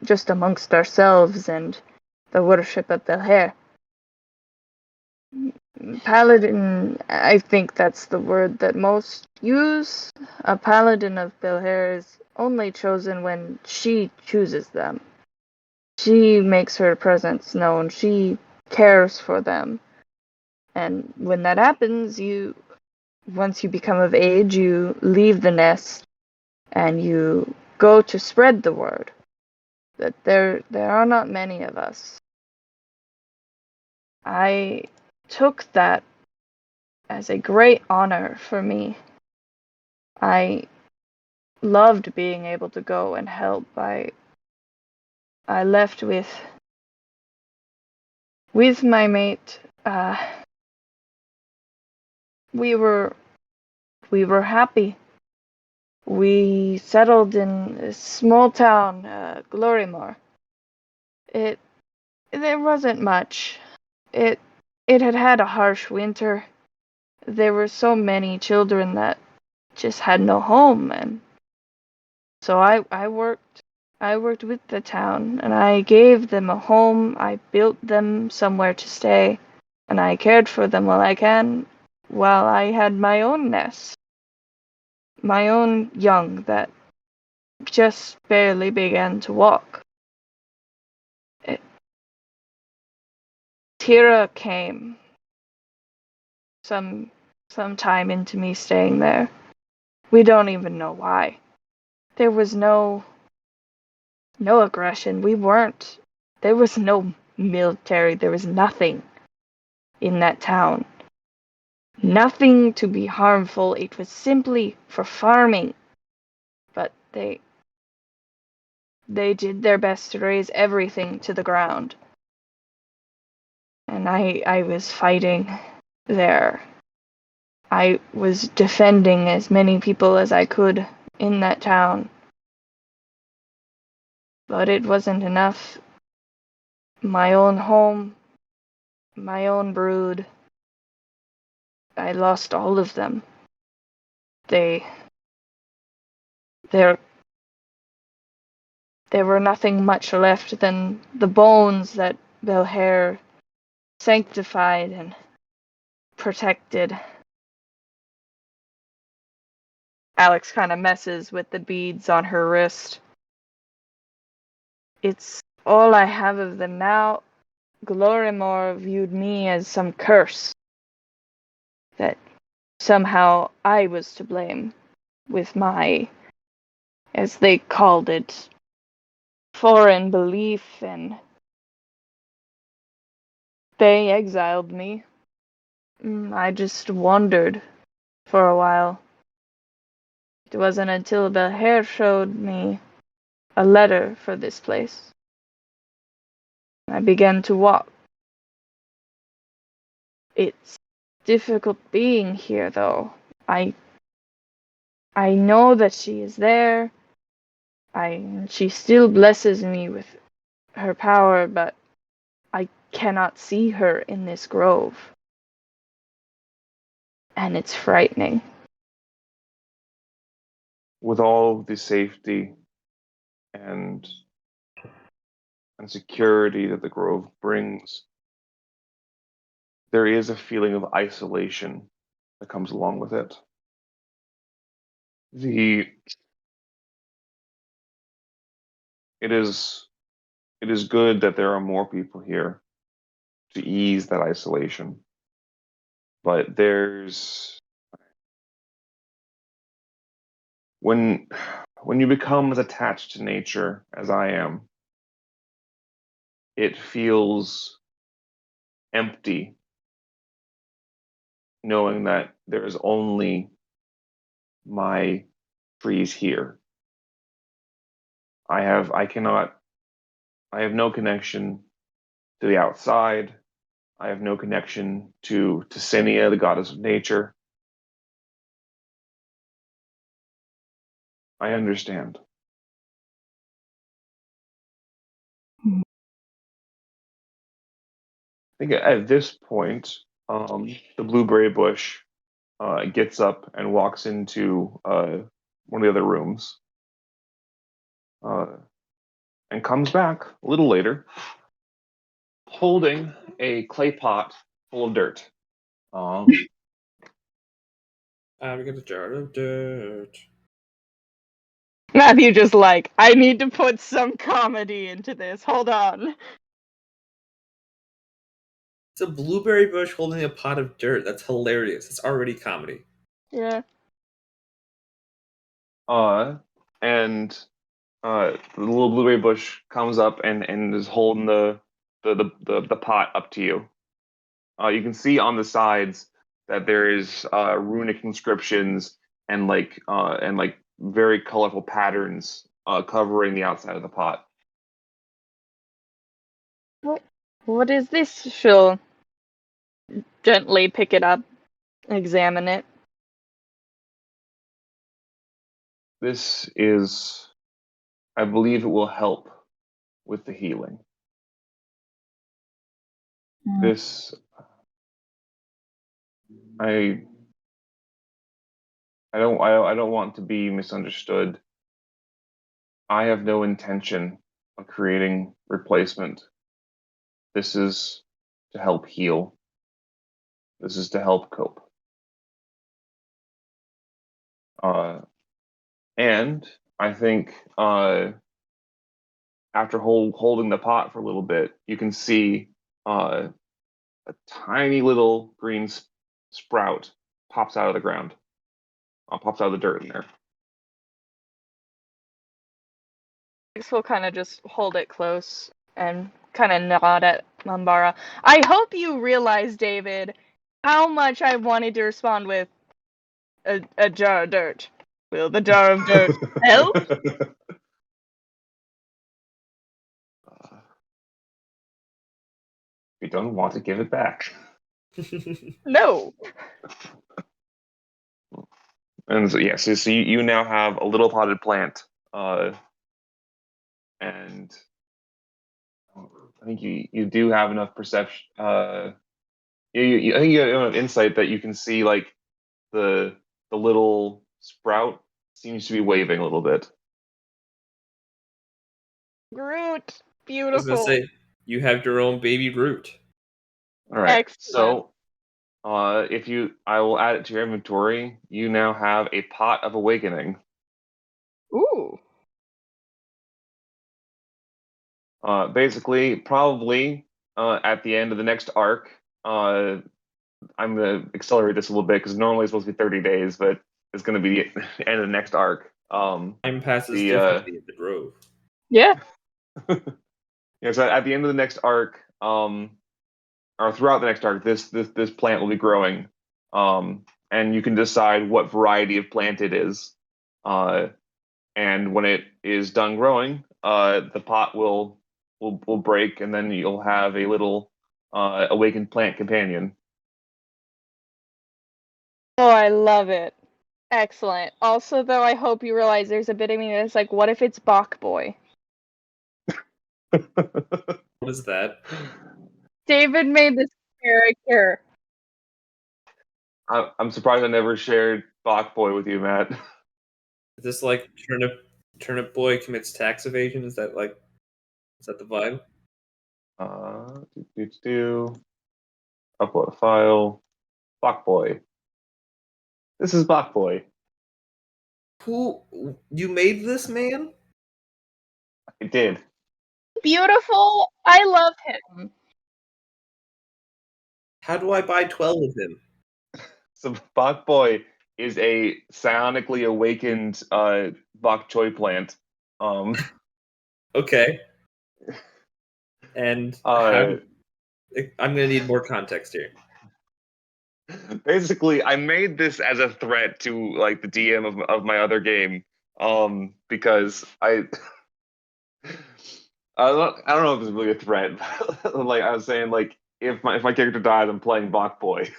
just amongst ourselves and the worship of Belhair. Paladin, I think that's the word that most use. A paladin of Belhair is only chosen when she chooses them. She makes her presence known. She cares for them. And when that happens, once you become of age, you leave the nest and you go to spread the word that there are not many of us. I took that as a great honor for me. I loved being able to go and help. I left with my mate. We were happy. We settled in a small town, Glorymore. There wasn't much. It had a harsh winter. There were so many children that just had no home, and so I worked with the town, and I gave them a home. I built them somewhere to stay, and I cared for them while I had my own nest, my own young that just barely began to walk. Tira came some time into me staying there. We don't even know why. There was no aggression. There was no military. There was nothing in that town. Nothing to be harmful. It was simply for farming. But they did their best to raise everything to the ground. And I was fighting there. I was defending as many people as I could in that town. But it wasn't enough. My own home, my own brood, I lost all of them. There were nothing much left than the bones that Belhair sanctified and protected. Alix kind of messes with the beads on her wrist. It's all I have of them now. Glorymore viewed me as some curse. That somehow I was to blame with my, as they called it, foreign belief, and they exiled me. I just wandered for a while. It wasn't until Belhair showed me a letter for this place. I began to walk. It's difficult being here, though. I know that she is there. She still blesses me with her power, but I cannot see her in this grove. And it's frightening. With all the safety and security that the grove brings, there is a feeling of isolation that comes along with it. It is good that there are more people here to ease that isolation, but when you become as attached to nature as I am, it feels empty knowing that there is only my trees here. I have no connection to the outside. I have no connection to Cinia, the goddess of nature. I understand. I think at this point, the blueberry bush gets up and walks into one of the other rooms, and comes back a little later, holding a clay pot full of dirt. We got a jar of dirt. Matthew just like, I need to put some comedy into this. Hold on. It's a blueberry bush holding a pot of dirt. That's hilarious. It's already comedy. Yeah. And the little blueberry bush comes up and is holding the pot up to you. You can see on the sides that there is runic inscriptions and like very colorful patterns covering the outside of the pot. What is this? She'll gently pick it up, examine it. This is, I believe, it will help with the healing. This, I don't want to be misunderstood. I have no intention of creating replacement. This is to help heal. This is to help cope. And I think after holding the pot for a little bit, you can see a tiny little green sprout pops out of the ground, pops out of the dirt in there. Alix will kind of just hold it close and kind of nod at Mambara. I hope you realize, David, how much I wanted to respond with a jar of dirt. Will the jar of dirt help? We don't want to give it back. No. And so, yes, so you now have a little potted plant, and I think you do have enough perception. I think you have enough insight that you can see like the little sprout seems to be waving a little bit. Groot. I was Beautiful. gonna say, you have your own baby root. All right, Excellent. so I will add it to your inventory. You now have a pot of awakening. Ooh. Basically, probably at the end of the next arc, I'm gonna accelerate this a little bit because normally it's supposed to be 30 days, but it's gonna be the end of the next arc. Time passes The, differently in the grove. Yeah. Yeah, so at the end of the next arc, or throughout the next arc, this plant will be growing, and you can decide what variety of plant it is. And when it is done growing, the pot will break, and then you'll have a little awakened plant companion. Oh, I love it. Excellent. Also, though, I hope you realize there's a bit of me that's like, what if it's Bok Boy? What is that? David made this character. I'm surprised I never shared Bok Boy with you, Matt. Is this like turnip boy commits tax evasion? Is that the vibe? Upload a file. Bok Boy. This is Bok Boy. Who you made this man? I did. Beautiful. I love him. How do I buy 12 of him? So Bok Boy is a psionically awakened Bok Choy plant. Okay. And Uh, I'm gonna need more context here. Basically, I made this as a threat to like the DM of my other game, because I don't know if it's really a threat. Like I was saying, like if my character dies, I'm playing Bok Boy.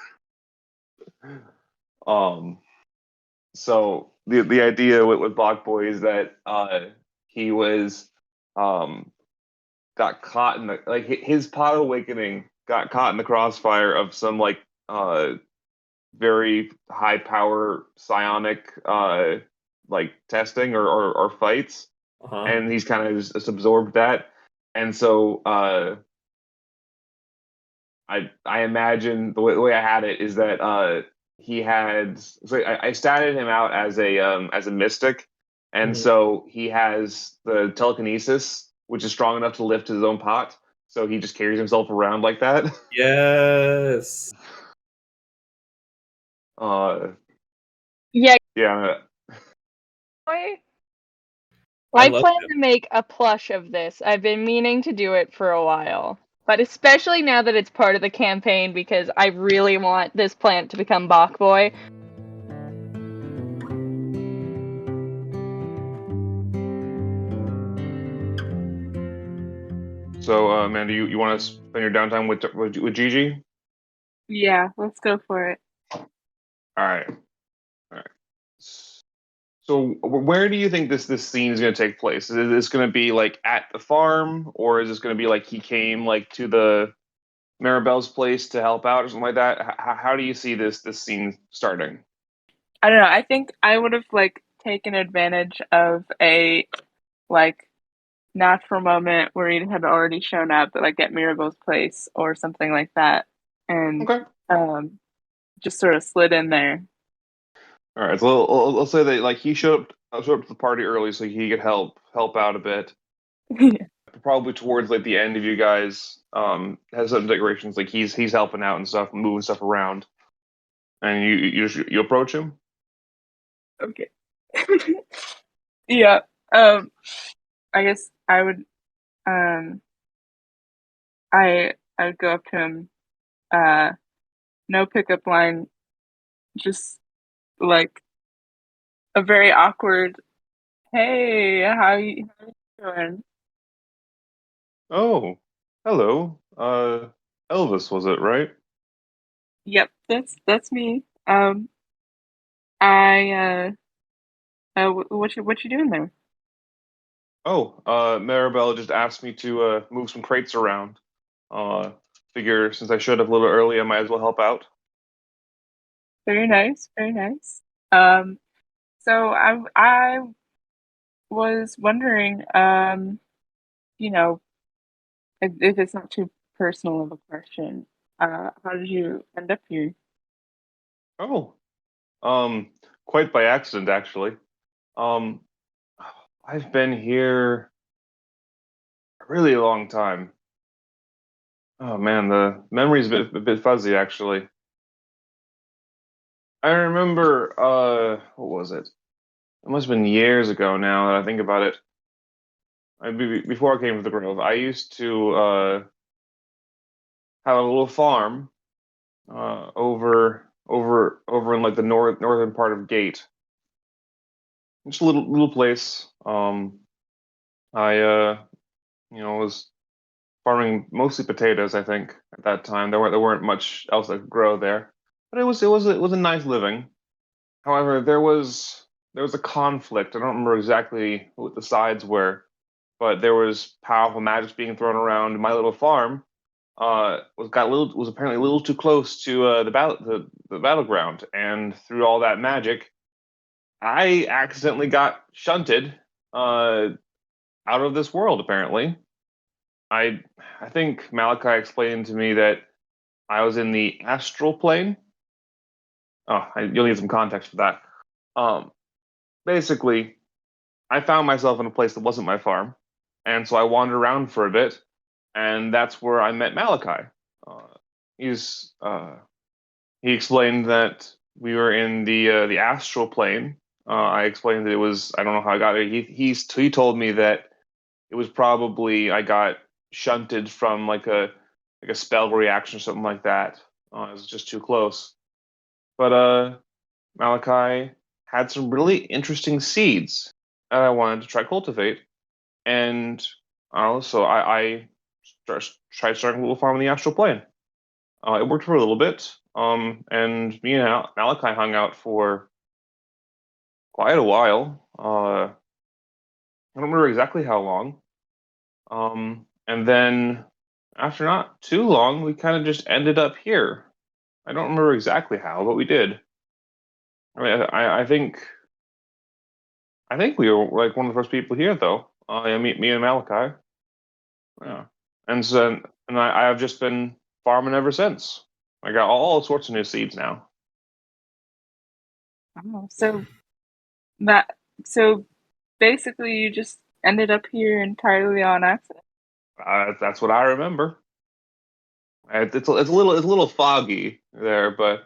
Um, so the idea with Bok Boy is that he was um got caught in the like his pot awakening got caught in the crossfire of some like very high power psionic like testing or fights, Uh-huh. and he's kind of just absorbed that, and so I imagine the way I had it is that he had so I statted him out as a mystic, and Mhm. so he has the telekinesis, which is strong enough to lift his own pot. So he just carries himself around like that. Yes. Uh, Yeah, yeah. I I love plan it. to make a plush of this. I've been meaning to do it for a while. But especially now that it's part of the campaign, because I really want this plant to become Bok Boy. So, Amanda, you want to spend your downtime with Gigi? Yeah, let's go for it. All right. All right. So, where do you think this scene is going to take place? Is this going to be like at the farm, or is this going to be like he came like to the Maribel's place to help out or something like that? How do you see this scene starting? I don't know. I think I would have like taken advantage of a like natural moment where he had already shown up, like at Mirabel's place or something like that, and Okay. just sort of slid in there. All right. So let's say that like he showed up to the party early so he could help out a bit. Probably towards like the end of you guys has some decorations like he's helping out and stuff, moving stuff around, and you approach him. Okay. Yeah. I guess I would. Um. I would go up to him. No pickup line. Just like a very awkward. Hey, how you doing? Oh, hello. Elvis, was it right? Yep, that's me. I what you doing there? Oh, Maribel just asked me to move some crates around. Uh, Figure since I showed up a little early, I might as well help out. Very nice, very nice. Um, so I was wondering, you know, if it's not too personal of a question, how did you end up here? Oh, um, quite by accident, actually. Um, I've been here a really long time. Oh man, the memory's a bit fuzzy, actually. I remember, what was it? It must have been years ago now that I think about it. Before I came to the Grove, I used to have a little farm over in like the northern part of Gate. Just a little place. I was farming mostly potatoes. I think at that time there weren't much else that could grow there, but it was a nice living. However, there was a conflict. I don't remember exactly what the sides were, but there was powerful magic being thrown around. My little farm was apparently a little too close to the battleground, and through all that magic, I accidentally got shunted uh, out of this world. Apparently, I I think Malachi explained to me that I was in the astral plane. Oh, you'll need some context for that. Um, Basically, I found myself in a place that wasn't my farm, and so I wandered around for a bit, and that's where I met Malachi. Uh, he explained that we were in the astral plane. I explained that it was, I don't know how I got it. He told me that it was probably I got shunted from like a spell reaction or something like that. It was just too close. But Malachi had some really interesting seeds that I wanted to try cultivate, and so I tried starting a little farm in the astral plane. It worked for a little bit, and me and Malachi hung out for quite a while. I don't remember exactly how long. And then after not too long, we kind of just ended up here. I don't remember exactly how, but we did. I mean, I think we were like one of the first people here, though. Yeah, me and Malachi. Yeah, and so and I have just been farming ever since. I got all sorts of new seeds now. Oh, that so basically you just ended up here entirely on accident. That's what I remember. It's a little foggy there, but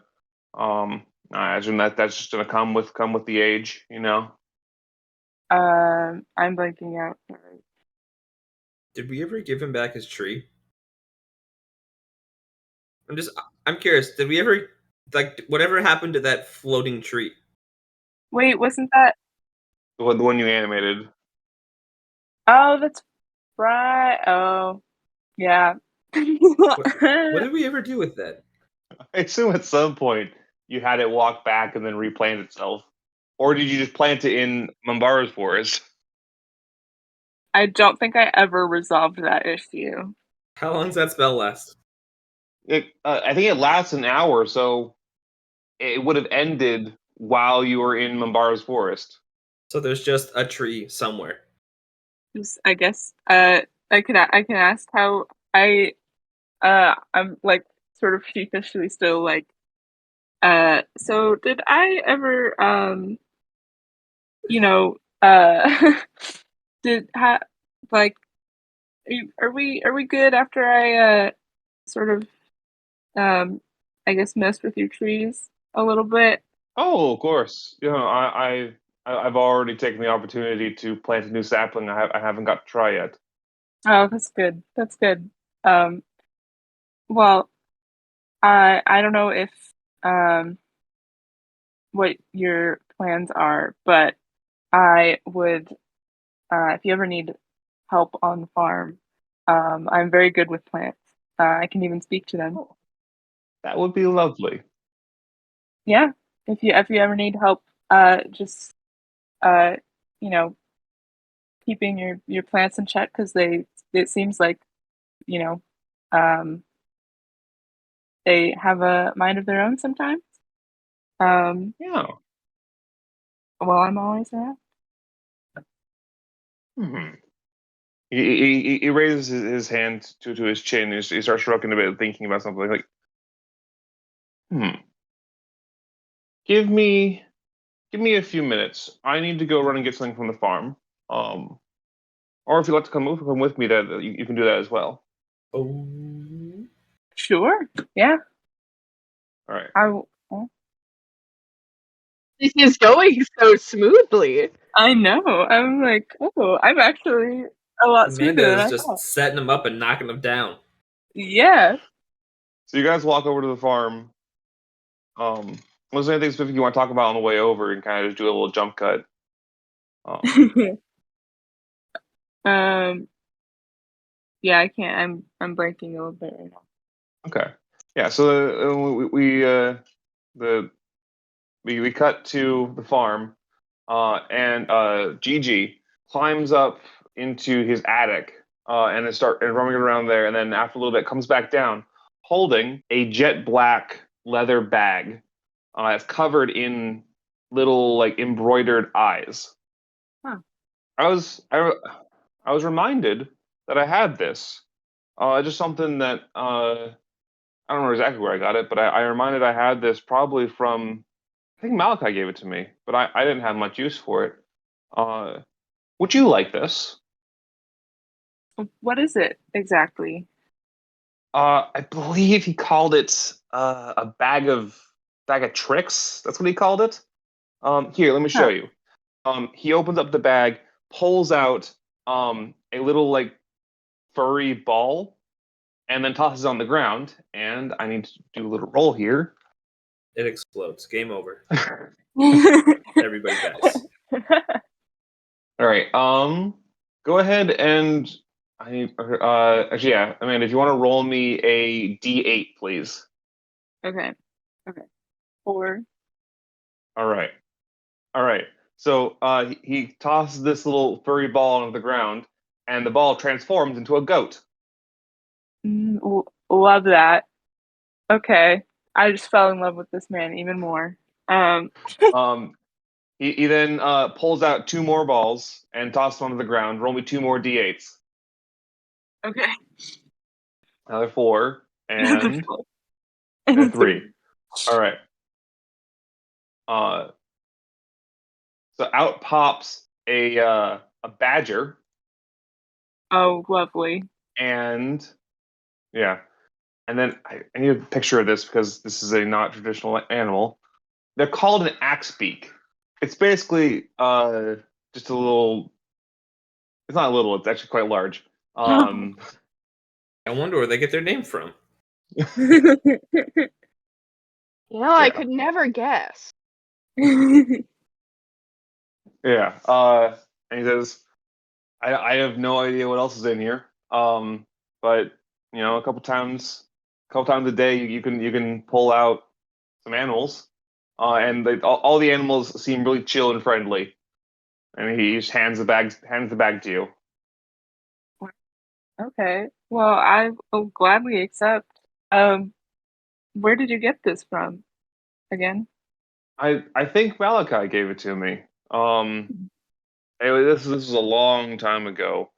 I imagine that's just gonna come with the age, you know. I'm blanking out. Sorry. Did we ever give him back his tree? I'm curious. Did we ever whatever happened to that floating tree? Wait, wasn't that? The one you animated. Oh, that's right. Oh, yeah. What did we ever do with that? I assume at some point you had it walk back and then replant itself, or did you just plant it in Mambara's forest? I don't think I ever resolved that issue. How long does that spell last? I think it lasts an hour, so it would have ended while you were in Mambara's forest. So there's just a tree somewhere. I guess I can ask how I'm like sort of sheepishly still like so did I ever you know did like are we good after I sort of I guess messed with your trees a little bit? Oh, of course. You know, I've already taken the opportunity to plant a new sapling. I haven't got to try yet. Oh, that's good. That's good. Um well, I don't know if um what your plans are, but I would if you ever need help on the farm, I'm very good with plants. I can even speak to them. Oh, that would be lovely. Yeah, if you ever need help, just you know, keeping your plants in check because it seems like you know, um, they have a mind of their own sometimes. Um, Yeah. well, I'm always around. Hmm. He raises his hand to his chin. He starts stroking a bit, thinking about something like, hmm. Give me a few minutes. I need to go run and get something from the farm. Um, or if you'd like to come with me, that you can do that as well. Oh. Sure. Yeah. All right. This is going so smoothly. I know. I'm like, oh, I'm actually a lot smoother Amanda than is I just thought. setting them up and knocking them down. Yeah. So you guys walk over to the farm. Was there anything specific you want to talk about on the way over and kind of just do a little jump cut? um. Yeah, I can't. I'm blanking a little bit right now. Okay. Yeah. So we cut to the farm, and Gigi climbs up into his attic, and then start and roaming around there, and then after a little bit comes back down, holding a jet black leather bag, that's covered in little like embroidered eyes. Huh. I was reminded that I had this. Just something that I don't remember exactly where I got it, but I reminded I had this probably from, I think Malachi gave it to me, but I didn't have much use for it. Uh, would you like this? What is it exactly? I believe he called it a bag of bag of tricks. That's what he called it. Here, let me show Huh. you. He opens up the bag, pulls out a little like furry ball, and then tosses it on the ground. And I need to do a little roll here. It explodes. Game over. Oh, Everybody dies. All right. Go ahead and actually, yeah. I mean, if you want to roll me a D8, please. okay. 4. All right. All right. So he tosses this little furry ball onto the ground, and the ball transforms into a goat. Love that. Okay. I just fell in love with this man even more. Um, he then pulls out 2 more balls and tosses them onto the ground. Roll me 2 more D8s. Okay. Another 4 and And a 3. All right. So out pops a badger, Oh, lovely. and yeah, and then I need a picture of this because this is a not traditional animal. They're called an axebeak. It's basically just a little. It's not a little. It's actually quite large. I wonder where they get their name from. I Yeah. could never guess. Yeah. And he says, I have no idea what else is in here. But a couple times a day you can pull out some animals. And all the animals seem really chill and friendly. And he just hands the bag to you. Okay. Well, I will gladly accept. Where did you get this from? Again? I think Malachi gave it to me. Anyway, this was a long time ago,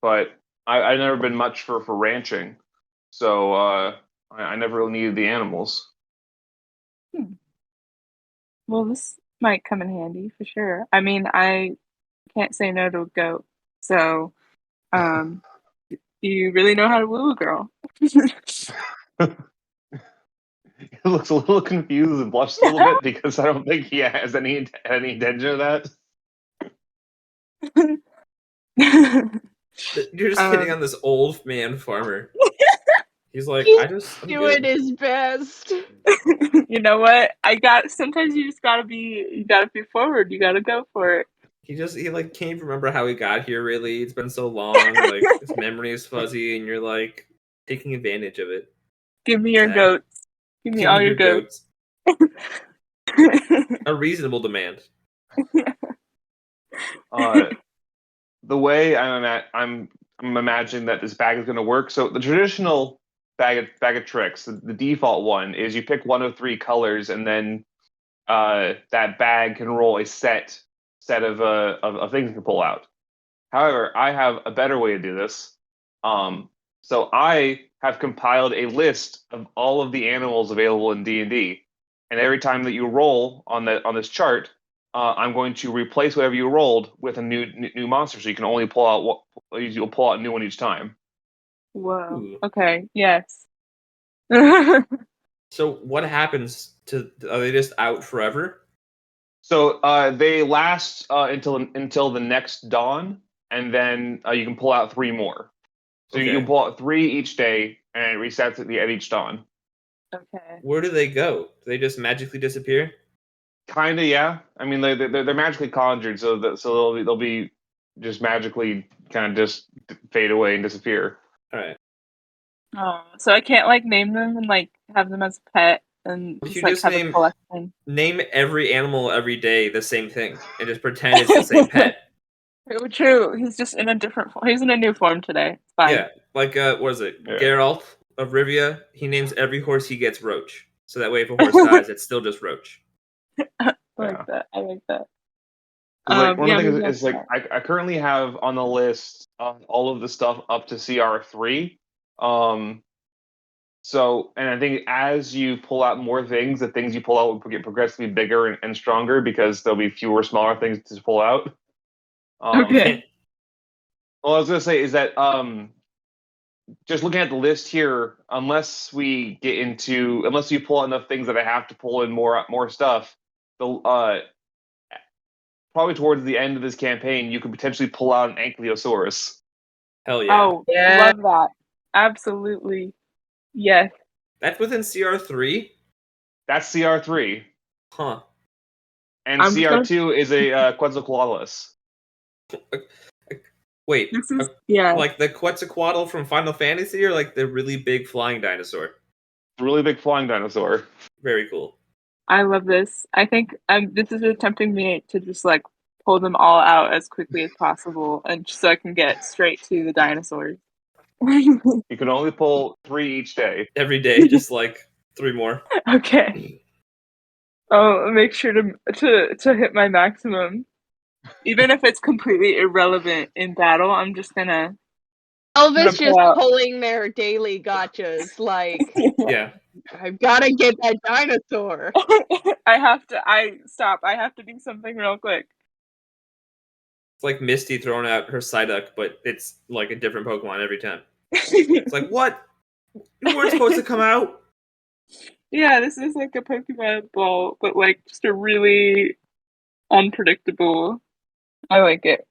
but I never been much for ranching, so I never really needed the animals. Well, this might come in handy for sure. I mean, I can't say no to a goat. So, do you really know how to woo a girl? He looks a little confused and blushes a little bit because I don't think he has any intention of that. You're just hitting on this old man farmer. He's like, He's I'm doing good. his best. You know what? Sometimes you just you gotta be forward. You gotta go for it. He like can't even remember how he got here. Really, it's been so long. Like his memory is fuzzy, and you're like taking advantage of it. Give me your Sad. goats. Give me Give all me your goats. A reasonable demand. The way I'm imagining that this bag is going to work. So the traditional bag of tricks, the default one is you pick one of 3 colors, and then that bag can roll a set of things you can pull out. However, I have a better way to do this. So I have compiled a list of all of the animals available in D&D, and every time that you roll on this chart, I'm going to replace whatever you rolled with a new monster, so you can only pull out you'll pull out a new one each time. Whoa. Ooh. Okay. Yes. So what happens to? Are they just out forever? So they last until the next dawn, and then you can pull out 3 more. So Okay. you pull out 3 each day, and it resets at each dawn. Okay. Where do they go? Do they just magically disappear? Kinda, yeah. I mean, they're magically conjured, so they'll be just magically kind of just fade away and disappear. All right. Oh, so I can't name them and have them as a pet and If just you just have a collection. name every animal every day the same thing, and just pretend it's the same pet. Oh, true. He's just in a different form. He's in a new form today. It's fine. Yeah, like what is it? Yeah. Geralt of Rivia. He names every horse he gets Roach, so that way if a horse dies, it's still just Roach. I like that. I like that. One yeah, of the maybe things is I'll I currently have on the list all of the stuff up to CR3. So, and I think as you pull out more things, the things you pull out will get progressively bigger and stronger because there'll be fewer smaller things to pull out. Okay. Well, I was gonna say is that just looking at the list here, unless you pull out enough things that I have to pull in more stuff, probably towards the end of this campaign, you could potentially pull out an Ankylosaurus. Hell yeah. Oh, Yeah. love that. Absolutely. Yes. That's within CR3? That's CR3, Huh. and I'm just gonna- CR2 is a Quetzalcoatlus. Wait, This is yeah. like the Quetzalcoatl from Final Fantasy, or like the really big flying dinosaur? Really big flying dinosaur. Very cool. I love this. I think this is tempting me to just like pull them all out as quickly as possible, and just so I can get straight to the dinosaurs. You can only pull 3 each day. Every day, just like 3 more. Okay. I'll make sure to hit my maximum, even if it's completely irrelevant in battle. I'm just gonna. Elvis pull just out. pulling their daily gotchas. Like, Yeah. I've got to get that dinosaur. I have to. I have to do something real quick. It's like Misty throwing out her Psyduck, but it's like a different Pokemon every time. It's like, what? You weren't supposed to come out? Yeah, this is like a Pokemon ball, but like just a really unpredictable. I like it.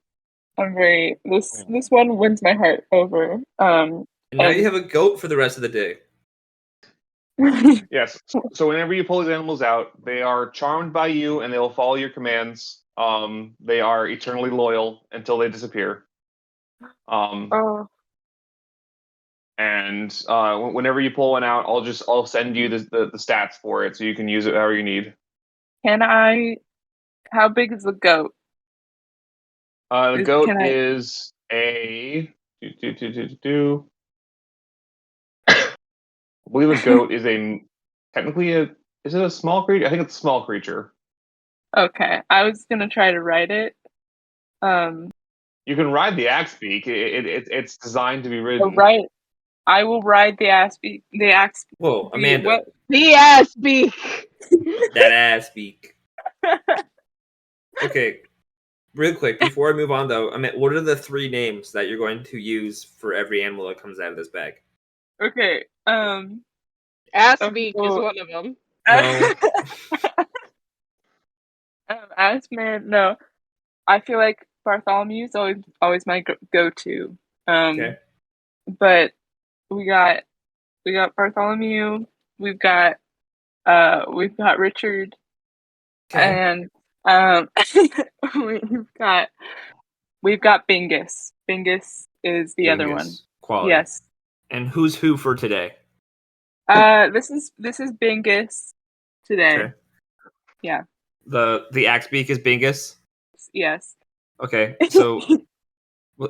I'm very this one wins my heart over. And now you have a goat for the rest of the day. Yes. So whenever you pull these animals out, they are charmed by you and they will follow your commands. They are eternally loyal until they disappear. Oh, And whenever you pull one out, I'll send you the stats for it so you can use it however you need. can I? How big is the goat? The goat Can I? is a I believe a goat is is it a small creature? I think it's a small creature. Okay, I was gonna try to write it. You can ride the axe beak. It's designed to be ridden. Right. I will ride the ass beak. The axe. Whoa, Amanda. What? The ass beak. That ass beak. Okay, real quick, before I move on though, I mean, what are the 3 names that you're going to use for every animal that comes out of this bag? Okay. Ass Okay, beak well- is one of them. No. Ass man, no. I feel like Bartholomew's always my go-to. Okay. But we got Bartholomew. We've got Richard, Okay. and we've got Bingus. Bingus is the other one. Dingus. Quality. Yes. And who's who for today? This is Bingus today. Okay. Yeah. The axe beak is Bingus. Yes. Okay, so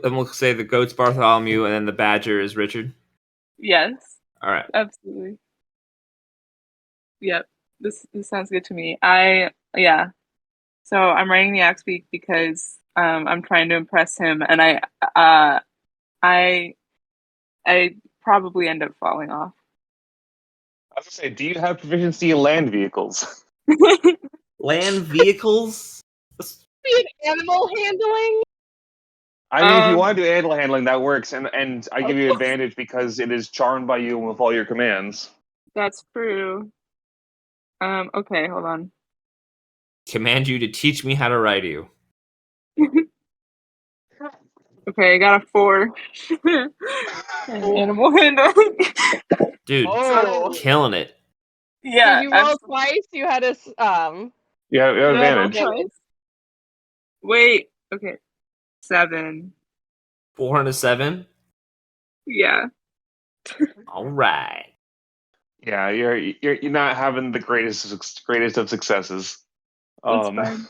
then we'll say the goat's Bartholomew, and then the badger is Richard. Yes. All right. Absolutely. Yep. This sounds good to me. Yeah. So I'm writing the axe beak because I'm trying to impress him, and I probably end up falling off. I was gonna say, do you have proficiency in land vehicles? Land vehicles. Be an animal handling. I mean, if you want to do animal handling, that works, and I give you advantage because it is charmed by you and will follow your commands. That's true. Okay, hold on. Command you to teach me how to ride you. Okay, I got a 4. Animal handling. Dude, Oh. killing it. Yeah. Did you roll twice? You had a You have advantage. Twice. Wait. Okay. 7. 407. Yeah. All right. Yeah, you're not having the greatest of successes. That's fine.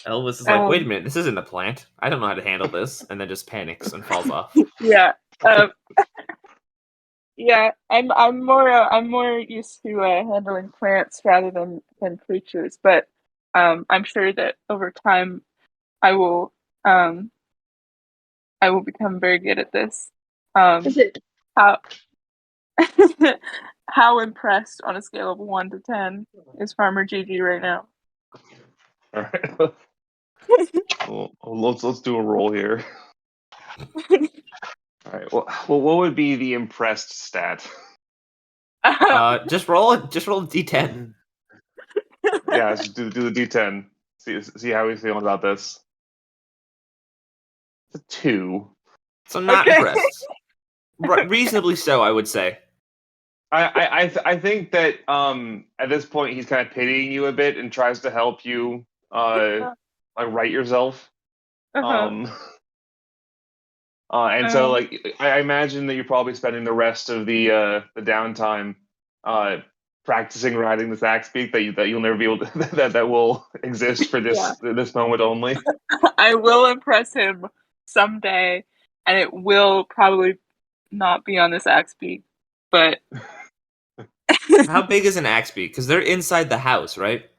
Elvis is like, wait a minute, this isn't a plant. I don't know how to handle this, and then just panics and falls off. Yeah. Yeah. I'm more used to handling plants rather than creatures, but I'm sure that over time I will become very good at this. How how impressed on a scale of 1 to 10 is Farmer GG right now? All right. Well, let's do a roll here. All right. Well, what would be the impressed stat? Just roll a d10. Yeah, let's do the D10. See how he's feeling about this. It's a 2. So not Okay. impressed. Reasonably so, I would say. I think that at this point he's kind of pitying you a bit and tries to help you like right yourself. Uh-huh. And so like I imagine that you're probably spending the rest of the downtime practicing riding this axe beak that you'll never be able to that will exist for this moment only. I will impress him someday, and it will probably not be on this axe beak, but How big is an axe beak? Because they're inside the house, right?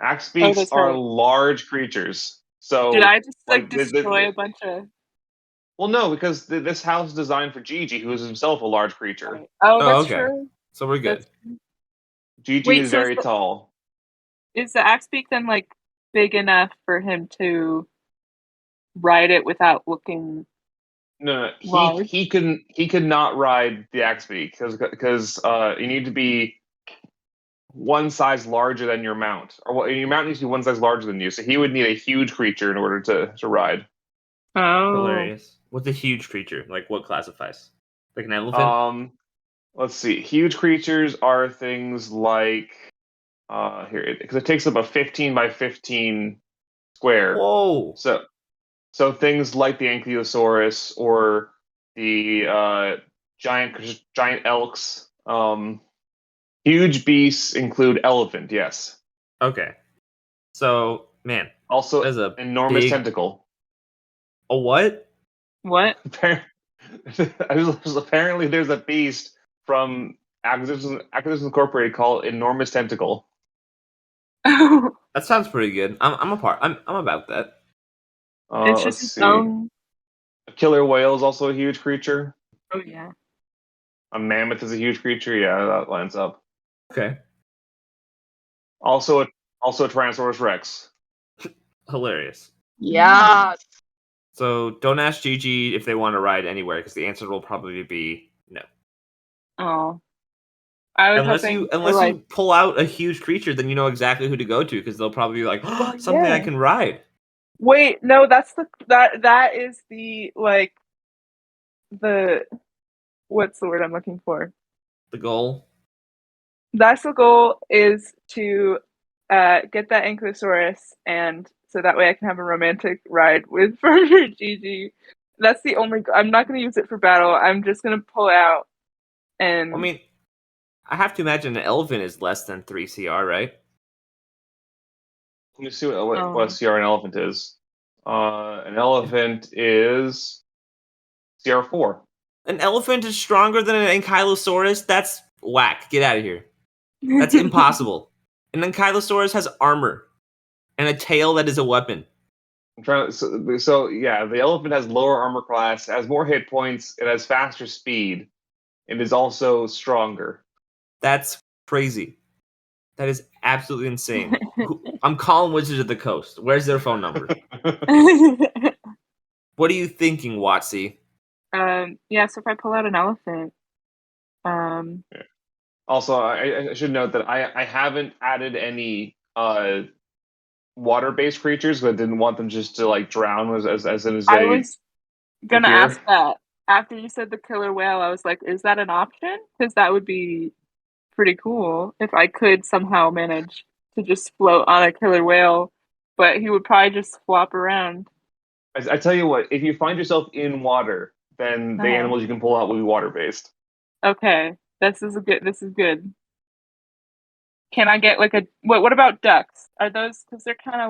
Axe beaks that's are right. large creatures. So Did I just like destroy a bunch of? well, no, because this house is designed for Gigi, who is himself a large creature. Right. Oh, Oh, that's okay. true. So we're good. Gigi Wait, is so very tall. Is the axe beak then like big enough for him to ride it without looking? No, Large? he could not ride the axe beak because you need to be one size larger than your mount, or your mount needs to be one size larger than you. So he would need a huge creature in order to ride. Oh, Hilarious. What's a huge creature? Like what classifies? Like an elephant? Let's see. Huge creatures are things like here because it takes up a 15 by 15 square. Whoa. So things like the Ankylosaurus or the giant elks. Huge beasts include elephant. Yes. Okay. So, man, Also, there's a enormous big... tentacle. A what? what? Apparently, there's a beast from Acquisitions Incorporated called Enormous Tentacle. That sounds pretty good. I'm about that. It's Let's just its see. own. A killer whale is also a huge creature. Oh yeah. A mammoth is a huge creature. Yeah, that lines up. Okay. Also a Tyrannosaurus Rex. Hilarious. Yes. So don't ask Gigi if they want to ride anywhere because the answer will probably be no. Oh, I was Unless hoping you pull out a huge creature, then you know exactly who to go to because they'll probably be like, oh, Well, something I yeah. can ride. Wait, no, that is the the what's the word I'm looking for? The goal. That's the goal, is to get that Ankylosaurus, and so that way I can have a romantic ride with Further Gigi. That's the only. I'm not going to use it for battle. I'm just going to pull out and. I mean, I have to imagine an elephant is less than 3 CR, right? Let me see what CR an elephant is. An elephant is CR4. An elephant is stronger than an Ankylosaurus? That's whack. Get out of here. That's impossible. An Ankylosaurus has armor and a tail that is a weapon. I'm trying to, so yeah, the elephant has lower armor class, has more hit points, it has faster speed, and is also stronger. That's crazy. That is absolutely insane. I'm calling Wizards of the Coast. Where's their phone number? What are you thinking, Watsy? Yeah, so if I pull out an elephant, Also, I should note that I haven't added any water-based creatures, but I didn't want them just to like drown as soon as I they was gonna appear. ask that after you said the killer whale. I was like, is that an option? Because that would be pretty cool if I could somehow manage to just float on a killer whale, but he would probably just flop around. I tell you what, if you find yourself in water, then the animals you can pull out will be water-based. Okay, this is good. Can I get like a what about ducks? Are those, because they're kind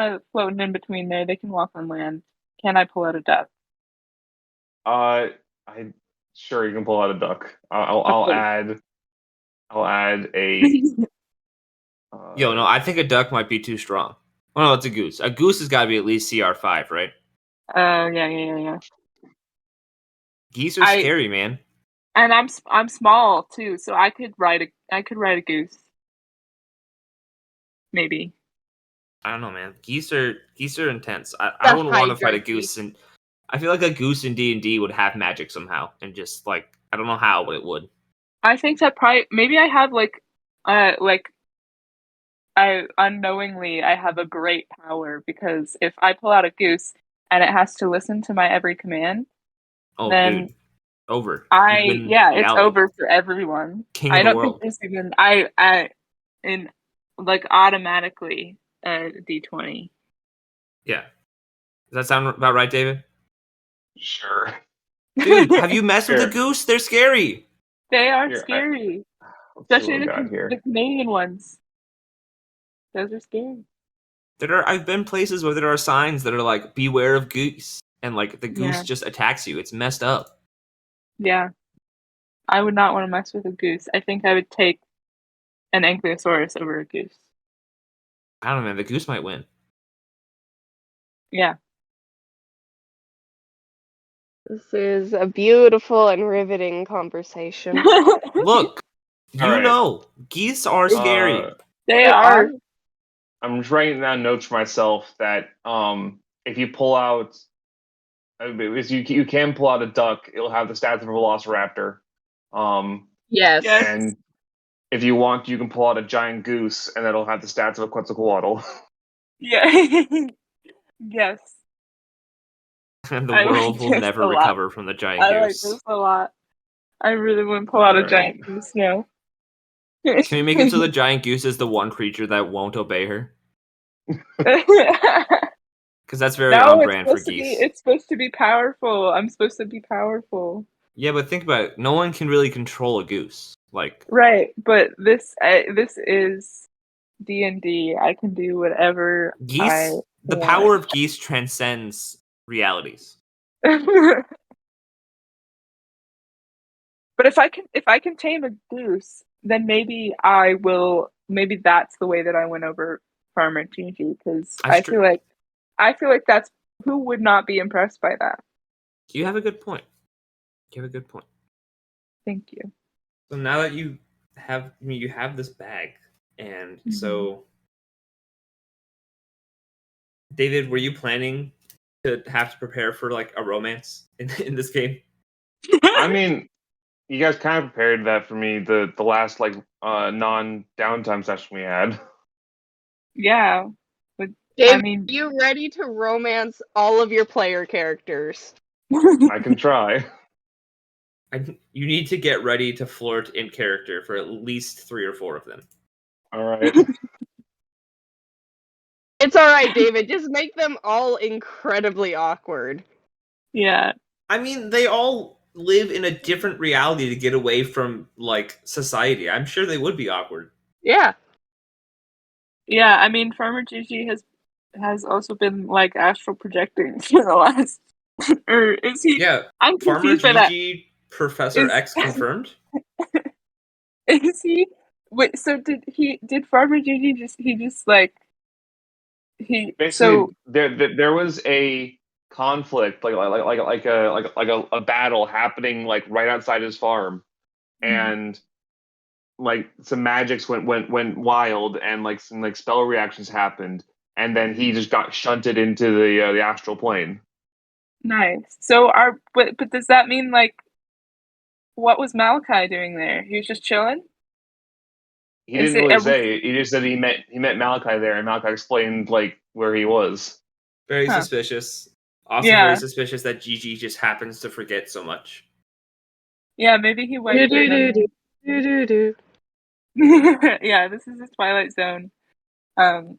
of floating in between there. They can walk on land. Can I pull out a duck? I sure you can pull out a duck. I'll Okay. add a. Yo, no, I think a duck might be too strong. Oh no, it's a goose. A goose has got to be at least CR5, right? Yeah. Geese are scary, man. And I'm small too, so I could ride a goose. Maybe. I don't know, man. Geese are intense. I wouldn't want to fight a goose, and I feel like a goose in D&D would have magic somehow, and just like I don't know how, but it would. I think that probably maybe I have like I unknowingly I have a great power because if I pull out a goose and it has to listen to my every command, Oh, then dude, over. You win it's reality. over for everyone. King of I the don't think world. there's even I in like automatically a D20. Yeah. Does that sound about right, David? Sure. Dude, have you messed with Sure. a goose? They're scary. They are Here, scary, let's see especially what we got the here. Canadian ones. Those are scary. I've been places where there are signs that are like beware of goose, and like the goose Yeah. just attacks you. It's messed up. Yeah, I would not want to mess with a goose. I think I would take an ankylosaurus over a goose. I don't know, man. The goose might win. Yeah. This is a beautiful and riveting conversation. Look, you All right. know, geese are scary. They are. I'm just writing down notes for myself that if you pull out, you can pull out a duck, it'll have the stats of a velociraptor. Yes. Yes. And if you want, you can pull out a giant goose, and it'll have the stats of a Quetzalcoatl. Yeah. Yes. And the I world like will this never a lot. recover from the giant I like goose. this a lot. I really wouldn't pull out a Alright. giant goose now. Can we make it so the giant goose is the one creature that won't obey her? Because that's very No, on it's brand for supposed to be. geese. It's supposed to be powerful. I'm supposed to be powerful. Yeah, but think about it. No one can really control a goose. Like, Right, but this is D&D. I can do whatever geese, the want. power of geese transcends realities. But if I can tame a goose, then maybe I will. Maybe that's the way that I win over Farmer Gigi because I feel like that's who would not be impressed by that. You have a good point. You have a good point. Thank you. So now that you have this bag, and so David, were you planning to have to prepare for like a romance in this game? I mean, you guys kind of prepared that for me the last like non downtime session we had. Yeah, but Dave, I mean, are you ready to romance all of your player characters? I can try. You need to get ready to flirt in character for at least 3 or 4 of them. All right. It's alright, David. Just make them all incredibly awkward. yeah, I mean, they all live in a different reality to get away from like society. I'm sure they would be awkward. Yeah. yeah. I mean, Farmer Gigi has also been like astral projecting for the last, or is he? Yeah, I'm Farmer confused by that. Gigi, Professor Is- X confirmed. Is he? Wait, so did Farmer Gigi just like he Basically, so there was a conflict, like a battle happening like right outside his farm, and like some magics went wild, and like some like spell reactions happened, and then he just got shunted into the astral plane. nice. So but does that mean like what was Malachi doing there? He was just chilling? He Is didn't it really every say. He just said he met Malachi there, and Malachi explained like where he was. Very Huh. suspicious. Also Yeah. very suspicious that Gigi just happens to forget so much. Yeah, maybe he wiped his memory. Do-do-do-do. Yeah, this is his Twilight Zone. I'm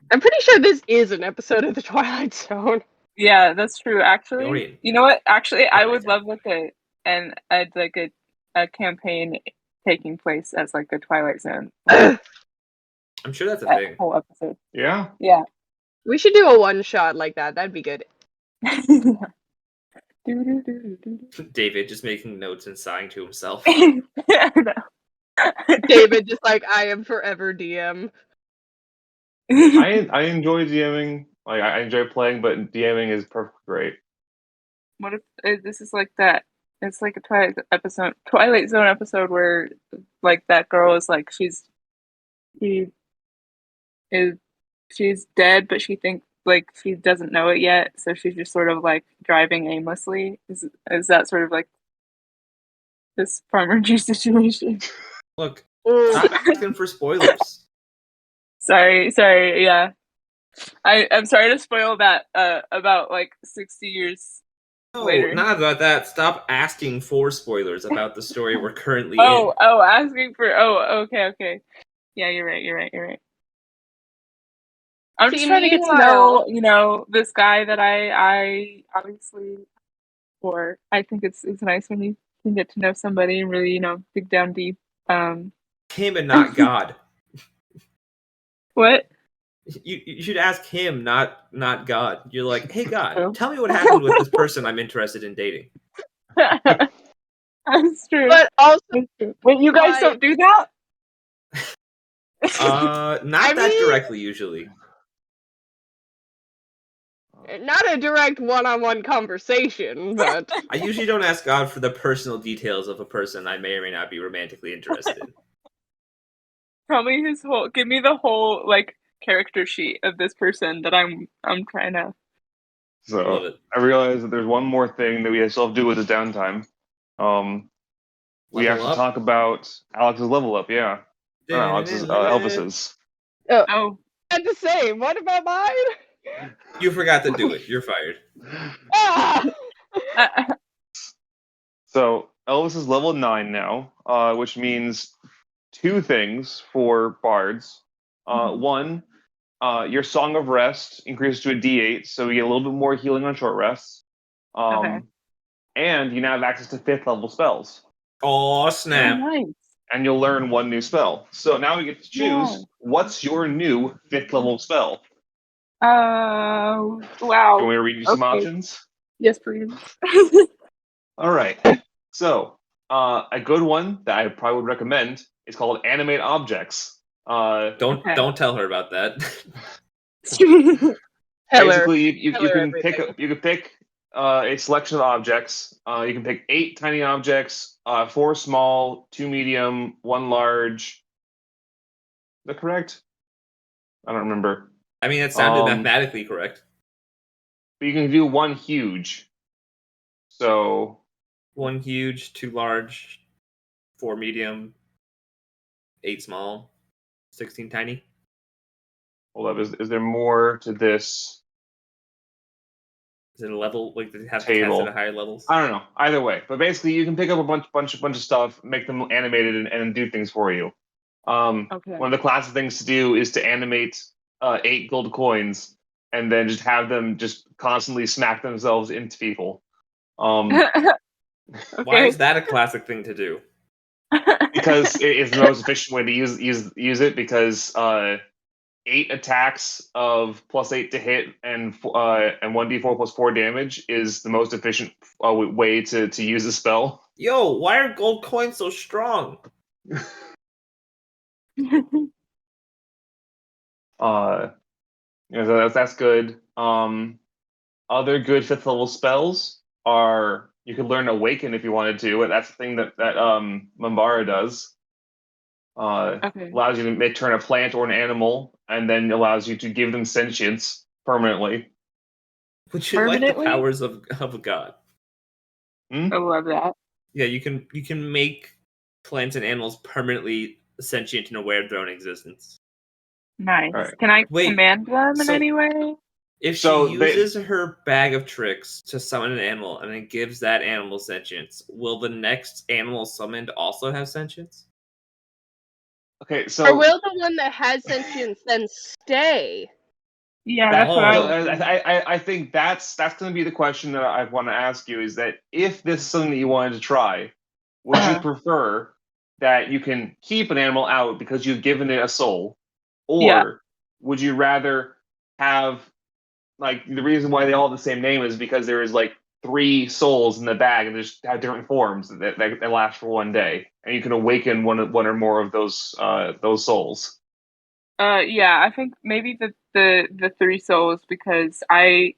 pretty sure this is an episode of the Twilight Zone. Yeah, that's true. Actually, Dorian. you know what? Actually, I Twilight would Zone. love like a campaign taking place as like a Twilight Zone I'm sure that's a thing. whole episode. Yeah. Yeah. We should do a one shot like that. That'd be good. David just making notes and sighing to himself. Yeah, no. David just like, I am forever DM. I enjoy DMing. Like I enjoy playing, but DMing is perfectly great. What if this is like that? It's like a Twilight Zone episode where like that girl is like she's dead, but she thinks like she doesn't know it yet, so she's just sort of like driving aimlessly. Is that sort of like this Farmer G situation? Look, Mm. stop asking for spoilers. Sorry, yeah. I'm sorry to spoil that about like 60 years No, later. not about that. Stop asking for spoilers about the story we're currently Oh, in. asking for okay. Yeah, you're right. I'm just See, trying to get to meanwhile- know, this guy that I obviously for. I think it's nice when you can get to know somebody and really, dig down deep. Him and not God. What? You should ask him, not God. You're like, hey God, True. tell me what happened with this person I'm interested in dating. That's true. But also, That's true. Wait, you guys I- don't do that? Not that mean- directly usually. not a direct one-on-one conversation, but I usually don't ask God for the personal details of a person I may or may not be romantically interested in. Tell me give me the whole like character sheet of this person that I'm trying to. Love So it. I realize that there's one more thing that we still have to do with this downtime. We have Level to up? talk about Alex's level up. Yeah, not Alex's, Elvis's. Oh, I had to say, what about mine? You forgot to do it. You're fired. Ah! So Elvis is level 9 now, which means two things for bards. One, your Song of Rest increases to a D8, so you get a little bit more healing on short rests. Okay. And you now have access to 5th level spells. Oh oh, snap! nice. And you'll learn one new spell. So now we get to choose Yeah. what's your new 5th level spell. Wow. Do you want me to read you some Okay. options? Yes, please. All right. So, a good one that I probably would recommend is called Animate Objects. Don't tell her about that. Basically, you can everything. pick a selection of objects. You can pick 8 tiny objects, 4 small, 2 medium, 1 large. Is that correct? I don't remember. I mean, it sounded mathematically correct. But you can do 1 huge. So 1 huge, 2 large, 4 medium, 8 small, 16 tiny. hold up, is there more to this Is it a level like does it have table tests at higher levels? I don't know. Either way, but basically, you can pick up a bunch of stuff, make them animated, and do things for you. Okay. One of the classic things to do is to animate 8 gold coins, and then just have them just constantly smack themselves into people. Why is that a classic thing to do? Because it is the most efficient way to use it. Because 8 attacks of +8 to hit and 1d4 plus 4 damage is the most efficient way to use the spell. Yo, why are gold coins so strong? So that's good. Other good 5th level spells are you could learn Awaken if you wanted to. That's the thing that Mambara does. Okay. Allows you to turn a plant or an animal, and then allows you to give them sentience permanently. Would you like the Permanently? powers of a god? I love that. Yeah, you can make plants and animals permanently sentient and aware of their own existence. Nice. Alright. Can I Wait, command them in so- any way? If So she they- uses her bag of tricks to summon an animal and then gives that animal sentience, will the next animal summoned also have sentience? Okay, so Or will the one that has sentience then stay? Yeah, That- that's what I Oh. was thinking. I think that's going to be the question that I want to ask you, is that if this is something that you wanted to try, would you prefer that you can keep an animal out because you've given it a soul, or Yeah. would you rather have, like, the reason why they all have the same name is because there is like 3 souls in the bag and they just have different forms that last for 1 day, and you can awaken one or more of those souls. Yeah, I think maybe the 3 souls, because I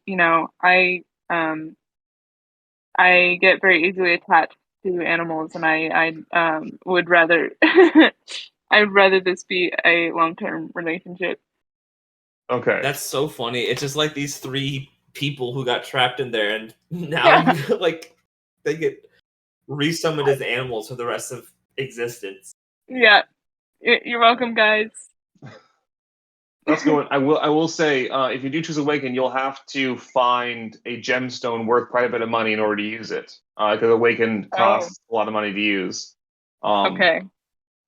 get very easily attached to animals, and I would rather I'd rather this be a long-term relationship. Okay. That's so funny. It's just like these 3 people who got trapped in there, and now they get resummoned as animals for the rest of existence. Yeah. You're welcome, guys. That's going. I will say, if you do choose Awaken, you'll have to find a gemstone worth quite a bit of money in order to use it. Because Awaken costs a lot of money to use. Okay.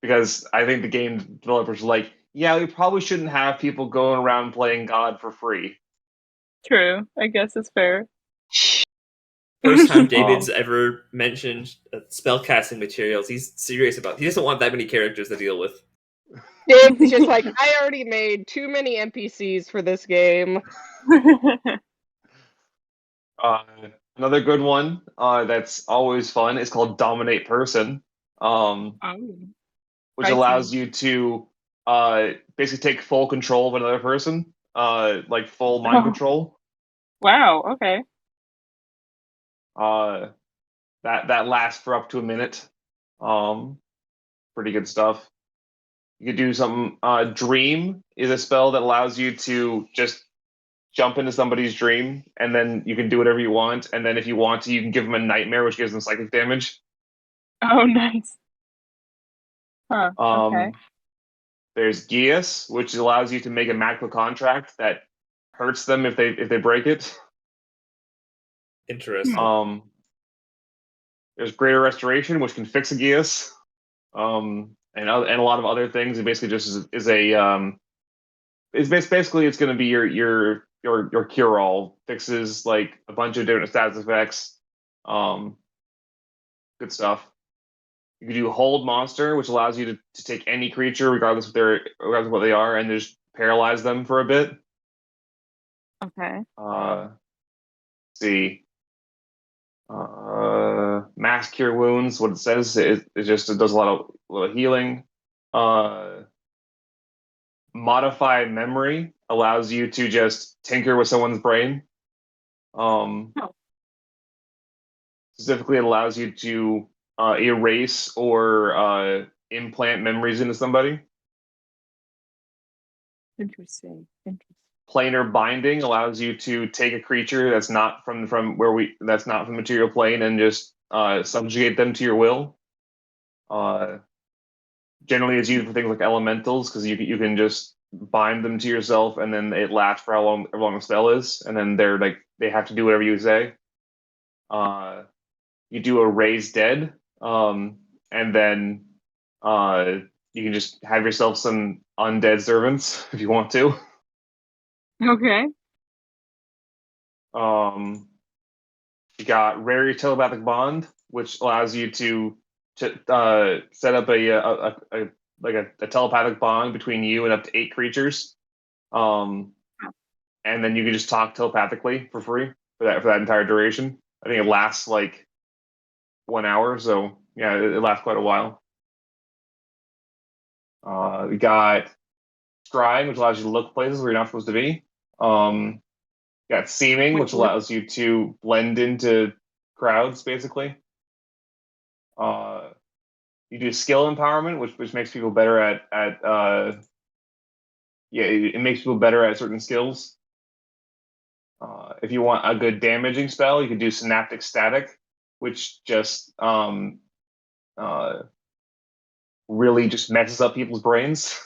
Because I think the game developers are like, yeah, we probably shouldn't have people going around playing God for free. True. I guess it's fair. First time David's ever mentioned spellcasting materials. He's serious about it. He doesn't want that many characters to deal with. Dave's just like, I already made too many NPCs for this game. Another good one that's always fun is called Dominate Person, which allows you to basically take full control of another person, like full mind control. Wow. Okay. That lasts for up to a minute. Pretty good stuff. You could do something. Dream is a spell that allows you to just jump into somebody's dream, and then you can do whatever you want. And then if you want to, you can give them a nightmare, which gives them psychic damage. Oh, nice. Huh. Okay. There's Geas, which allows you to make a magical contract that hurts them if they break it. Interesting. There's Greater Restoration, which can fix a Geas, and a lot of other things. It basically just is a basically it's going to be your cure all, fixes like a bunch of different status effects. Good stuff. You can do Hold Monster, which allows you to take any creature, regardless of what they are, and just paralyze them for a bit. Okay. Let's see. Mass Cure Wounds. What it says it does a lot of healing. Modify Memory allows you to just tinker with someone's brain. Specifically, it allows you to erase or implant memories into somebody. Interesting. Planar Binding allows you to take a creature that's not from material plane and just subjugate them to your will. Generally, it's used for things like elementals because you can just bind them to yourself and then it lasts for however long the spell is, and then they have to do whatever you say. You do a Raise Dead, and then you can just have yourself some undead servants if you want to. Okay. You got Rare Telepathic Bond, which allows you to set up a telepathic bond between you and up to 8 creatures, and then you can just talk telepathically for free for that entire duration. I think it lasts like 1 hour, so yeah, it lasts quite a while. We got Scrying, which allows you to look places where you're not supposed to be. Got Seeming, which allows you to blend into crowds, basically. You do Skill Empowerment, which makes people better at it makes people better at certain skills. If you want a good damaging spell, you can do Synaptic Static, which just really just messes up people's brains.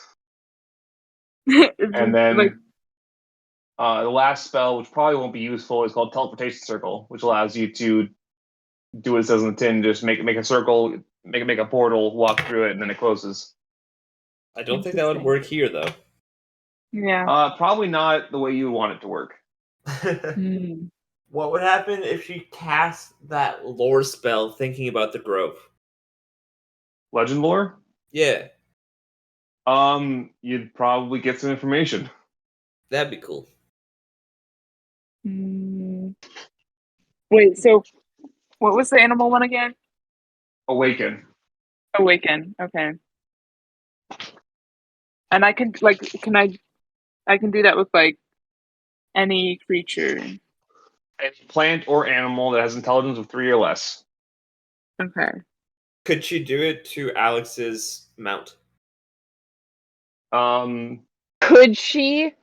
And then the last spell, which probably won't be useful, is called Teleportation Circle, which allows you to do what it says in the tin, just make a circle, make a portal, walk through it, and then it closes. I don't think that would work here, though. Yeah. Probably not the way you would want it to work. What would happen if she cast that lore spell thinking about the grove? Legend lore? Yeah. You'd probably get some information. That'd be cool. Wait, so what was the animal one again? Awaken. Awaken. Okay. And I can I can do that with like any creature. Any plant or animal that has intelligence of 3 or less. Okay. Could she do it to Alix's mount? Could she?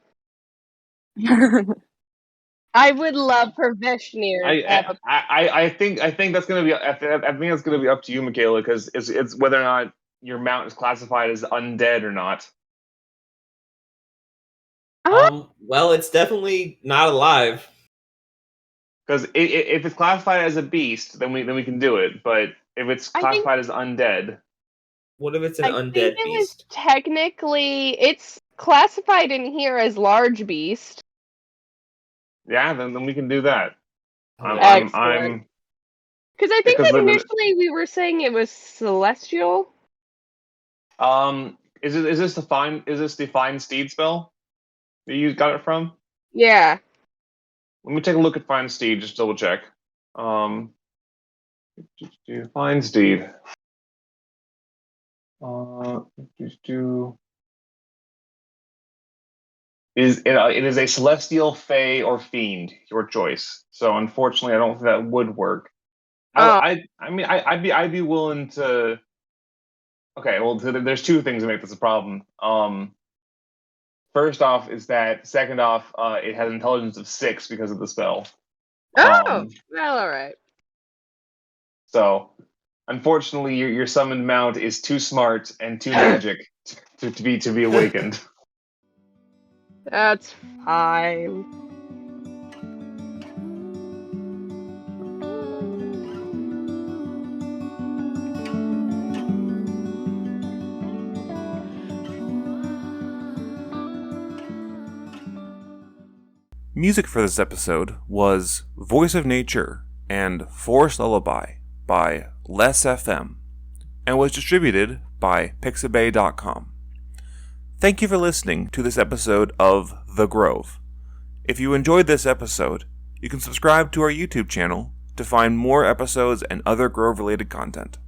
I would love for Veshnir to have a I think that's gonna be I think that's gonna be up to you, Michaela, because it's whether or not your mount is classified as undead or not. Well, it's definitely not alive. Because if it's classified as a beast, then we can do it. But if it's I think- classified as undead, What if it's an I think undead it was beast? technically it's classified in here as large beast. yeah, then we can do that. Excellent. Because I think Because initially we were saying it was celestial. is this the find steed spell that you got it from? Yeah. Let me take a look at find steed, just double check. Find steed. It is a celestial, fey, or fiend, your choice. So unfortunately, I don't think that would work. I mean, I'd be willing to. Okay, well, there's two things that make this a problem. First off is that. Second off, it has intelligence of 6 because of the spell. Oh, well, all right. So, unfortunately, your summoned mount is too smart and too magic to be awakened. That's fine. Music for this episode was Voice of Nature and Forest Lullaby by Les FM and was distributed by Pixabay.com. Thank you for listening to this episode of The Grove. If you enjoyed this episode, you can subscribe to our YouTube channel to find more episodes and other Grove-related content.